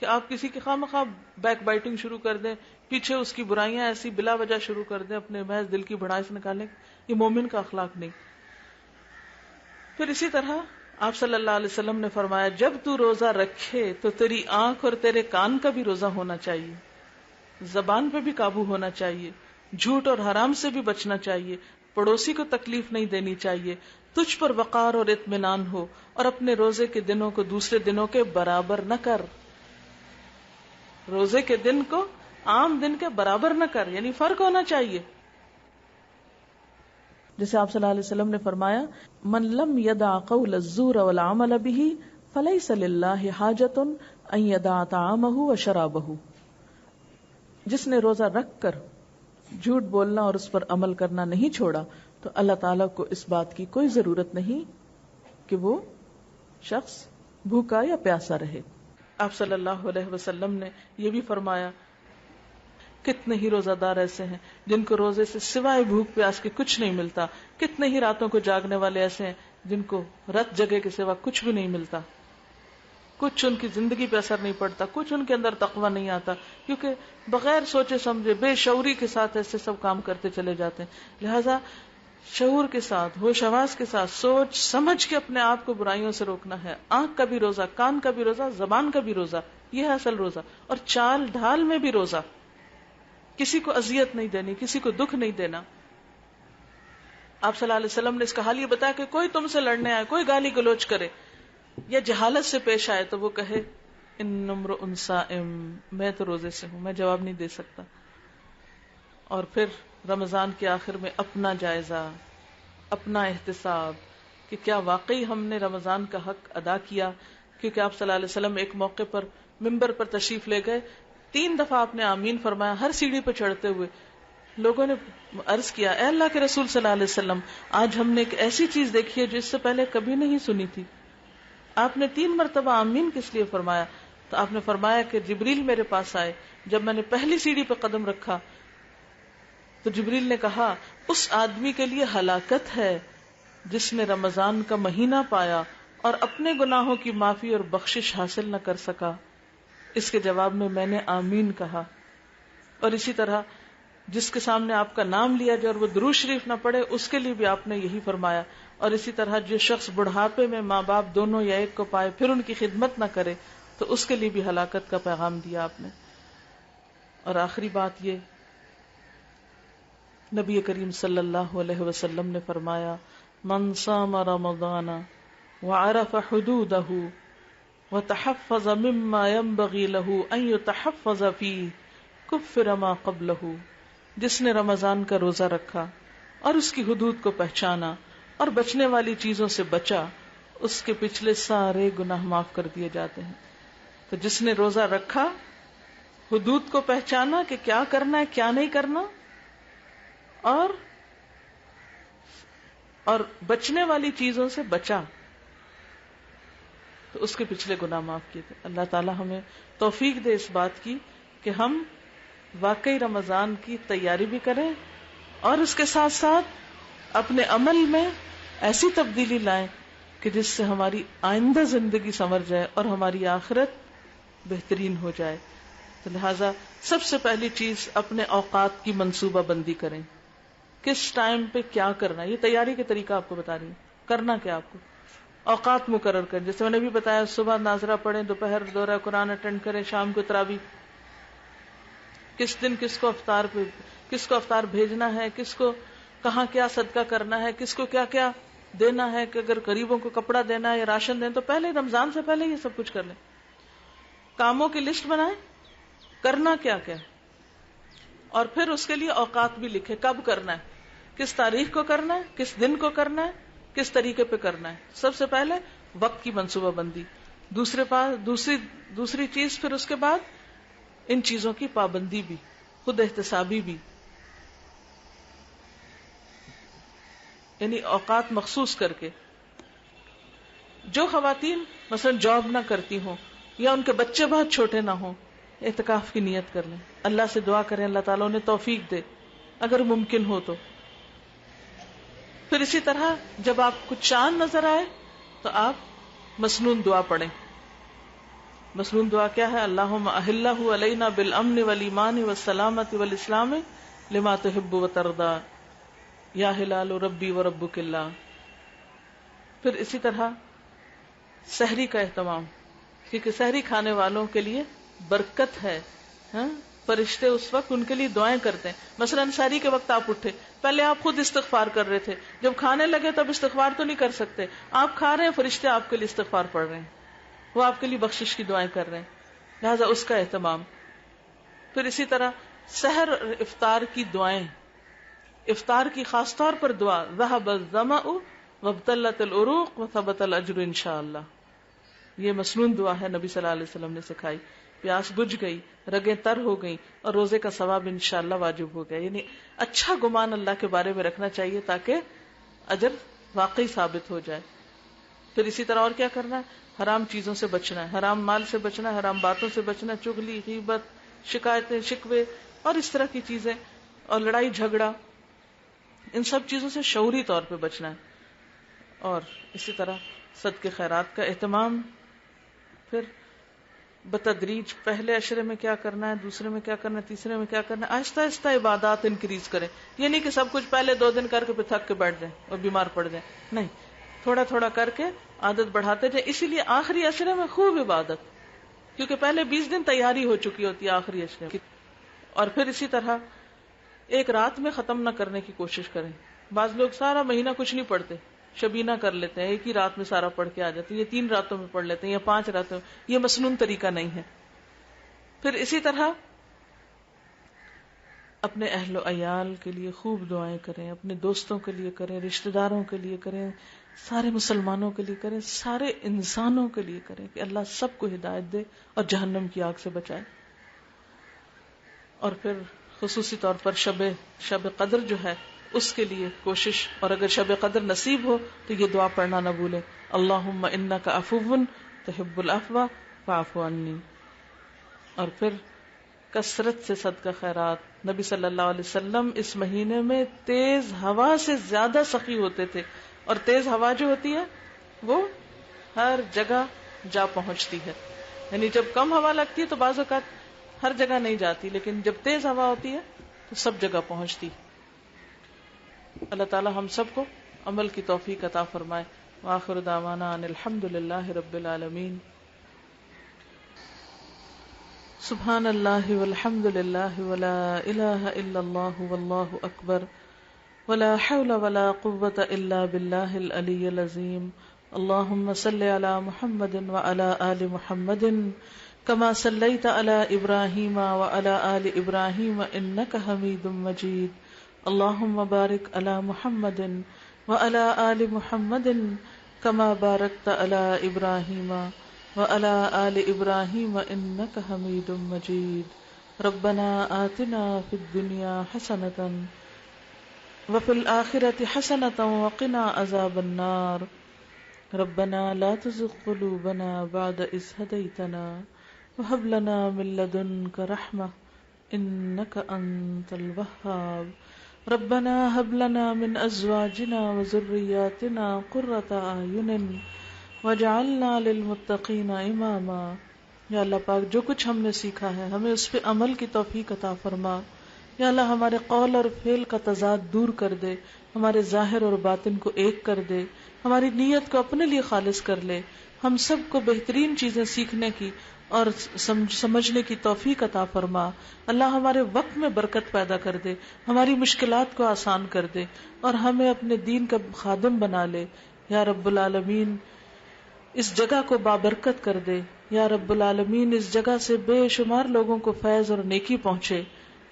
کہ آپ کسی کی خواہ بیک بائٹنگ شروع کر دیں, پیچھے اس کی برائیاں ایسی بلا وجہ شروع کر دیں, اپنے محض دل کی بھڑاس نکالیں, یہ مومن کا اخلاق نہیں. پھر اسی طرح آپ صلی اللہ علیہ وسلم نے فرمایا, جب تو روزہ رکھے تو تیری آنکھ اور تیرے کان کا بھی روزہ ہونا چاہیے, زبان پہ بھی قابو ہونا چاہیے, جھوٹ اور حرام سے بھی بچنا چاہیے, پڑوسی کو تکلیف نہیں دینی چاہیے، تجھ پر وقار اور اطمینان ہو، اور اپنے روزے کے دنوں کو دوسرے دنوں کے برابر نہ کر. روزے کے دن کو عام دن کے برابر نہ کر، یعنی فرق ہونا چاہیے. جیسے آپ صلی اللہ علیہ وسلم نے فرمایا من لم يدع قول الزور والعمل به فليس لله حاجة ان يدع طعامه وشرابه. جس نے روزہ رکھ کر جھوٹ بولنا اور اس پر عمل کرنا نہیں چھوڑا تو اللہ تعالیٰ کو اس بات کی کوئی ضرورت نہیں کہ وہ شخص بھوکا یا پیاسا رہے. آپ صلی اللہ علیہ وسلم نے یہ بھی فرمایا کتنے ہی روزہ دار ایسے ہیں جن کو روزے سے سوائے بھوک پیاس کے کچھ نہیں ملتا، کتنے ہی راتوں کو جاگنے والے ایسے ہیں جن کو رت جگہ کے سوا کچھ بھی نہیں ملتا، کچھ ان کی زندگی پہ اثر نہیں پڑتا، کچھ ان کے اندر تقویٰ نہیں آتا، کیونکہ بغیر سوچے سمجھے بے شعوری کے ساتھ ایسے سب کام کرتے چلے جاتے ہیں. لہذا شعور کے ساتھ، ہوش حواس کے ساتھ سوچ سمجھ کے اپنے آپ کو برائیوں سے روکنا ہے. آنکھ کا بھی روزہ، کان کا بھی روزہ، زبان کا بھی روزہ، یہ ہے اصل روزہ. اور چال ڈھال میں بھی روزہ، کسی کو اذیت نہیں دینی، کسی کو دکھ نہیں دینا. آپ صلی اللہ علیہ وسلم نے اس کا حال یہ بتایا کہ کوئی تم سے لڑنے آئے، کوئی گالی گلوچ کرے یا جہالت سے پیش آئے تو وہ کہے ان امرؤ صائم، میں تو روزے سے ہوں، میں جواب نہیں دے سکتا. اور پھر رمضان کے آخر میں اپنا جائزہ، اپنا احتساب کہ کیا واقعی ہم نے رمضان کا حق ادا کیا. کیونکہ آپ صلی اللہ علیہ وسلم ایک موقع پر ممبر پر تشریف لے گئے، 3 دفعہ آپ نے آمین فرمایا ہر سیڑھی پہ چڑھتے ہوئے. لوگوں نے عرض کیا اے اللہ کے رسول صلی اللہ علیہ وسلم، آج ہم نے ایک ایسی چیز دیکھی ہے جو اس سے پہلے کبھی نہیں سنی تھی. آپ نے 3 مرتبہ آمین کس لیے فرمایا؟ تو آپ نے فرمایا کہ جبریل میرے پاس آئے، جب میں نے پہلی سیڑھی پہ قدم رکھا تو جبریل نے کہا اس آدمی کے لیے ہلاکت ہے جس نے رمضان کا مہینہ پایا اور اپنے گناہوں کی معافی اور بخشش حاصل نہ کر سکا. اس کے جواب میں نے آمین کہا. اور اسی طرح جس کے سامنے آپ کا نام لیا جائے اور وہ درود شریف نہ پڑھے اس کے لیے بھی آپ نے یہی فرمایا. اور اسی طرح جو شخص بڑھاپے میں ماں باپ دونوں یا ایک کو پائے پھر ان کی خدمت نہ کرے تو اس کے لیے بھی ہلاکت کا پیغام دیا آپ نے. اور آخری بات یہ، نبی کریم صلی اللہ علیہ وسلم نے فرمایا من صام رمضان وعرف حدودہ وتحفظ مما ينبغي له ان يتحفظ فيه كفر ما قبله. جس نے رمضان کا روزہ رکھا اور اس کی حدود کو پہچانا اور بچنے والی چیزوں سے بچا، اس کے پچھلے سارے گناہ معاف کر دیے جاتے ہیں. تو جس نے روزہ رکھا، حدود کو پہچانا کہ کیا کرنا ہے کیا نہیں کرنا، اور بچنے والی چیزوں سے بچا، تو اس کے پچھلے گناہ معاف کیے تھے. اللہ تعالی ہمیں توفیق دے اس بات کی کہ ہم واقعی رمضان کی تیاری بھی کریں اور اس کے ساتھ ساتھ اپنے عمل میں ایسی تبدیلی لائیں کہ جس سے ہماری آئندہ زندگی سنور جائے اور ہماری آخرت بہترین ہو جائے. تو لہٰذا سب سے پہلی چیز اپنے اوقات کی منصوبہ بندی کریں. کس ٹائم پہ کیا کرنا ہے، یہ تیاری کے طریقہ آپ کو بتا رہی ہوں. کرنا کیا آپ کو، اوقات مقرر کریں. جیسے میں نے بھی بتایا صبح ناظرہ پڑھیں، دوپہر دورہ قرآن اٹینڈ کریں، شام کو تراویح. کس دن کس کو افطار بھیجنا ہے، کس کو کہاں کیا صدقہ کرنا ہے، کس کو کیا کیا دینا ہے، کہ اگر غریبوں کو کپڑا دینا ہے یا راشن دینا تو پہلے رمضان سے پہلے یہ سب کچھ کر لیں. کاموں کی لسٹ بنائیں، کرنا کیا کیا، اور پھر اس کے لیے اوقات بھی لکھے، کب کرنا ہے، کس تاریخ کو کرنا ہے، کس دن کو کرنا ہے، کس طریقے پہ کرنا ہے. سب سے پہلے وقت کی منصوبہ بندی. دوسری چیز پھر اس کے بعد ان چیزوں کی پابندی بھی، خود احتسابی بھی، یعنی اوقات مخصوص کر کے. جو خواتین مثلا جاب نہ کرتی ہوں یا ان کے بچے بہت چھوٹے نہ ہوں، اعتکاف کی نیت کر لیں، اللہ سے دعا کریں اللہ تعالیٰ انہیں توفیق دے اگر ممکن ہو تو. پھر اسی طرح جب آپ کو چاند نظر آئے تو آپ مسنون دعا پڑھیں. مسنون دعا کیا ہے؟ اللہم اہلہ علینا بالامن والایمان والسلامت والاسلام لما تحب وترضا یا ہلال ربی وربک اللہ. پھر اسی طرح سحری کا اہتمام، کیونکہ سحری کھانے والوں کے لیے برکت ہے، ہاں فرشتے اس وقت ان کے لیے دعائیں کرتے ہیں. مثلا سحری کے وقت آپ اٹھے, پہلے آپ خود استغفار کر رہے تھے, جب کھانے لگے تب استغفار تو نہیں کر سکتے, آپ کھا رہے ہیں, فرشتے آپ کے لیے استغفار پڑھ رہے ہیں, وہ آپ کے لیے بخشش کی دعائیں کر رہے ہیں, لہذا اس کا اہتمام. پھر اسی طرح سحر اور افطار کی دعائیں, افطار کی خاص طور پر دعا ذهب الظمأ وابتلت العروق وثبت الاجر انشاءاللہ, یہ مسنون دعا ہے, نبی صلی اللہ علیہ وسلم نے سکھائی. پیاس بجھ گئی, رگیں تر ہو گئیں, اور روزے کا ثواب انشاءاللہ واجب ہو گیا. یعنی اچھا گمان اللہ کے بارے میں رکھنا چاہیے تاکہ اجر واقعی ثابت ہو جائے. پھر اسی طرح اور کیا کرنا ہے, حرام چیزوں سے بچنا ہے, حرام مال سے بچنا ہے, حرام باتوں سے بچنا ہے, چغلی, غیبت, شکایتیں, شکوے اور اس طرح کی چیزیں, اور لڑائی جھگڑا, ان سب چیزوں سے شعوری طور پہ بچنا ہے. اور اسی طرح صدقے خیرات کا اہتمام. پھر بتدریج پہلے عشرے میں کیا کرنا ہے, دوسرے میں کیا کرنا ہے, تیسرے میں کیا کرنا ہے, آہستہ آہستہ عبادات انکریز کریں. یہ نہیں کہ سب کچھ پہلے 2 دن کر کے پھر تھک کے بیٹھ جائیں اور بیمار پڑ جائیں, نہیں, تھوڑا تھوڑا کر کے عادت بڑھاتے جائیں. اسی لیے آخری عشرے میں خوب عبادت, کیونکہ پہلے 20 دن تیاری ہو چکی ہوتی ہے آخری عشرے کی. اور پھر اسی طرح ایک رات میں ختم نہ کرنے کی کوشش کریں. بعض لوگ سارا مہینہ کچھ نہیں پڑھتے, شبینہ کر لیتے ہیں, ایک ہی رات میں سارا پڑھ کے آ جاتے ہیں, یہ 3 راتوں میں پڑھ لیتے ہیں یا 5 راتوں میں. یہ مسنون طریقہ نہیں ہے. پھر اسی طرح اپنے اہل و عیال کے لیے خوب دعائیں کریں, اپنے دوستوں کے لیے کریں, رشتہ داروں کے لیے کریں, سارے مسلمانوں کے لیے کریں, سارے انسانوں کے لیے کریں کہ اللہ سب کو ہدایت دے اور جہنم کی آگ سے بچائے. اور پھر خصوصی طور پر شب قدر جو ہے اس کے لیے کوشش, اور اگر شب قدر نصیب ہو تو یہ دعا پڑھنا نہ بھولیں, اللہم انک عفو تحب العفو فاعف عنی. اور پھر کثرت سے صدقہ خیرات. نبی صلی اللہ علیہ وسلم اس مہینے میں تیز ہوا سے زیادہ سخی ہوتے تھے, اور تیز ہوا جو ہوتی ہے وہ ہر جگہ جا پہنچتی ہے. یعنی جب کم ہوا لگتی ہے تو بعض اوقات ہر جگہ نہیں جاتی, لیکن جب تیز ہوا ہوتی ہے تو سب جگہ پہنچتی. اللہ تعالی ہم سب کو عمل کی توفیق عطا فرمائے. وآخر دعوانا ان الحمد للہ رب العالمین. سبحان اللہ والحمد للہ ولا الہ الا اللہ واللہ اکبر ولا حول ولا قوة الا باللہ العلی العظیم. اللہم صل علی محمد وعلی آل محمد كما صليت على إبراهيم وعلى آل إبراهيم إنك حميد مجيد. اللهم بارك على محمد وعلى آل محمد كما باركت على إبراهيم وعلى آل إبراهيم إنك حميد مجيد. ربنا آتنا في الدنيا حسنة وفي الآخرة حسنة وقنا عذاب النار. ربنا لا تزغ قلوبنا بعد إذ هديتنا وهب لنا من لدنك رحمة إنك أنت الوهاب. ربنا هب لنا من أزواجنا وذرياتنا قرة أعين واجعلنا للمتقين إماما. یا اللہ پاک جو کچھ ہم نے سیکھا ہے ہمیں اس پہ عمل کی توفیق عطا فرما. یا اللہ ہمارے قول اور فعل کا تضاد دور کر دے, ہمارے ظاہر اور باطن کو ایک کر دے, ہماری نیت کو اپنے لیے خالص کر لے. ہم سب کو بہترین چیزیں سیکھنے کی اور سمجھنے کی توفیق عطا فرما. اللہ ہمارے وقت میں برکت پیدا کر دے, ہماری مشکلات کو آسان کر دے, اور ہمیں اپنے دین کا خادم بنا لے. یا رب العالمین اس جگہ کو بابرکت کر دے. یا رب العالمین اس جگہ سے بے شمار لوگوں کو فیض اور نیکی پہنچے.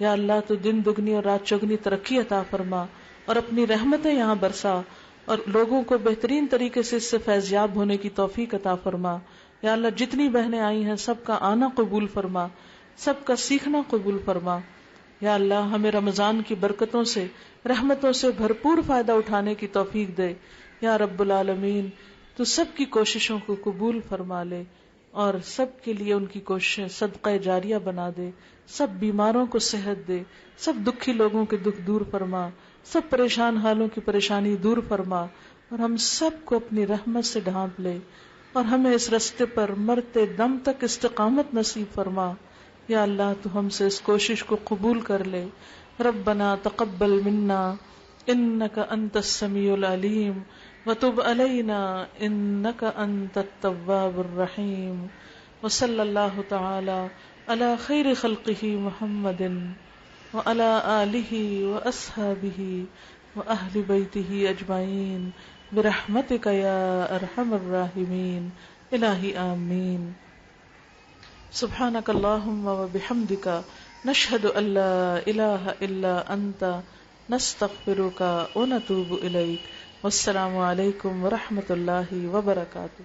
یا اللہ تو دن دگنی اور رات چگنی ترقی عطا فرما, اور اپنی رحمتیں یہاں برسا, اور لوگوں کو بہترین طریقے سے اس سے فیضیاب ہونے کی توفیق عطا فرما. یا اللہ جتنی بہنیں آئی ہیں سب کا آنا قبول فرما, سب کا سیکھنا قبول فرما. یا اللہ ہمیں رمضان کی برکتوں سے رحمتوں سے بھرپور فائدہ اٹھانے کی توفیق دے. یا رب العالمین تو سب کی کوششوں کو قبول فرما لے, اور سب کے لیے ان کی کوششیں صدقہ جاریہ بنا دے. سب بیماروں کو صحت دے, سب دکھی لوگوں کے دکھ دور فرما, سب پریشان حالوں کی پریشانی دور فرما, اور ہم سب کو اپنی رحمت سے ڈھانپ لے, اور ہمیں اس رستے پر مرتے دم تک استقامت نصیب فرما. یا اللہ تو ہم سے اس کوشش کو قبول کر لے. ربنا تقبل منا انک انت السمیع العلیم وتب علینا انک انت التواب الرحیم. وصلی اللہ تعالی على خير خلقه محمد وعلى آله وأصحابه وأهل بيته أجمعين برحمتك يا أرحم الراحمين إلهي آمين. سبحانك اللهم وبحمدك نشهد أن لا إله إلا أنت نستغفرك ونتوب إليك. والسلام علیکم ورحمۃ اللہ وبرکاتہ.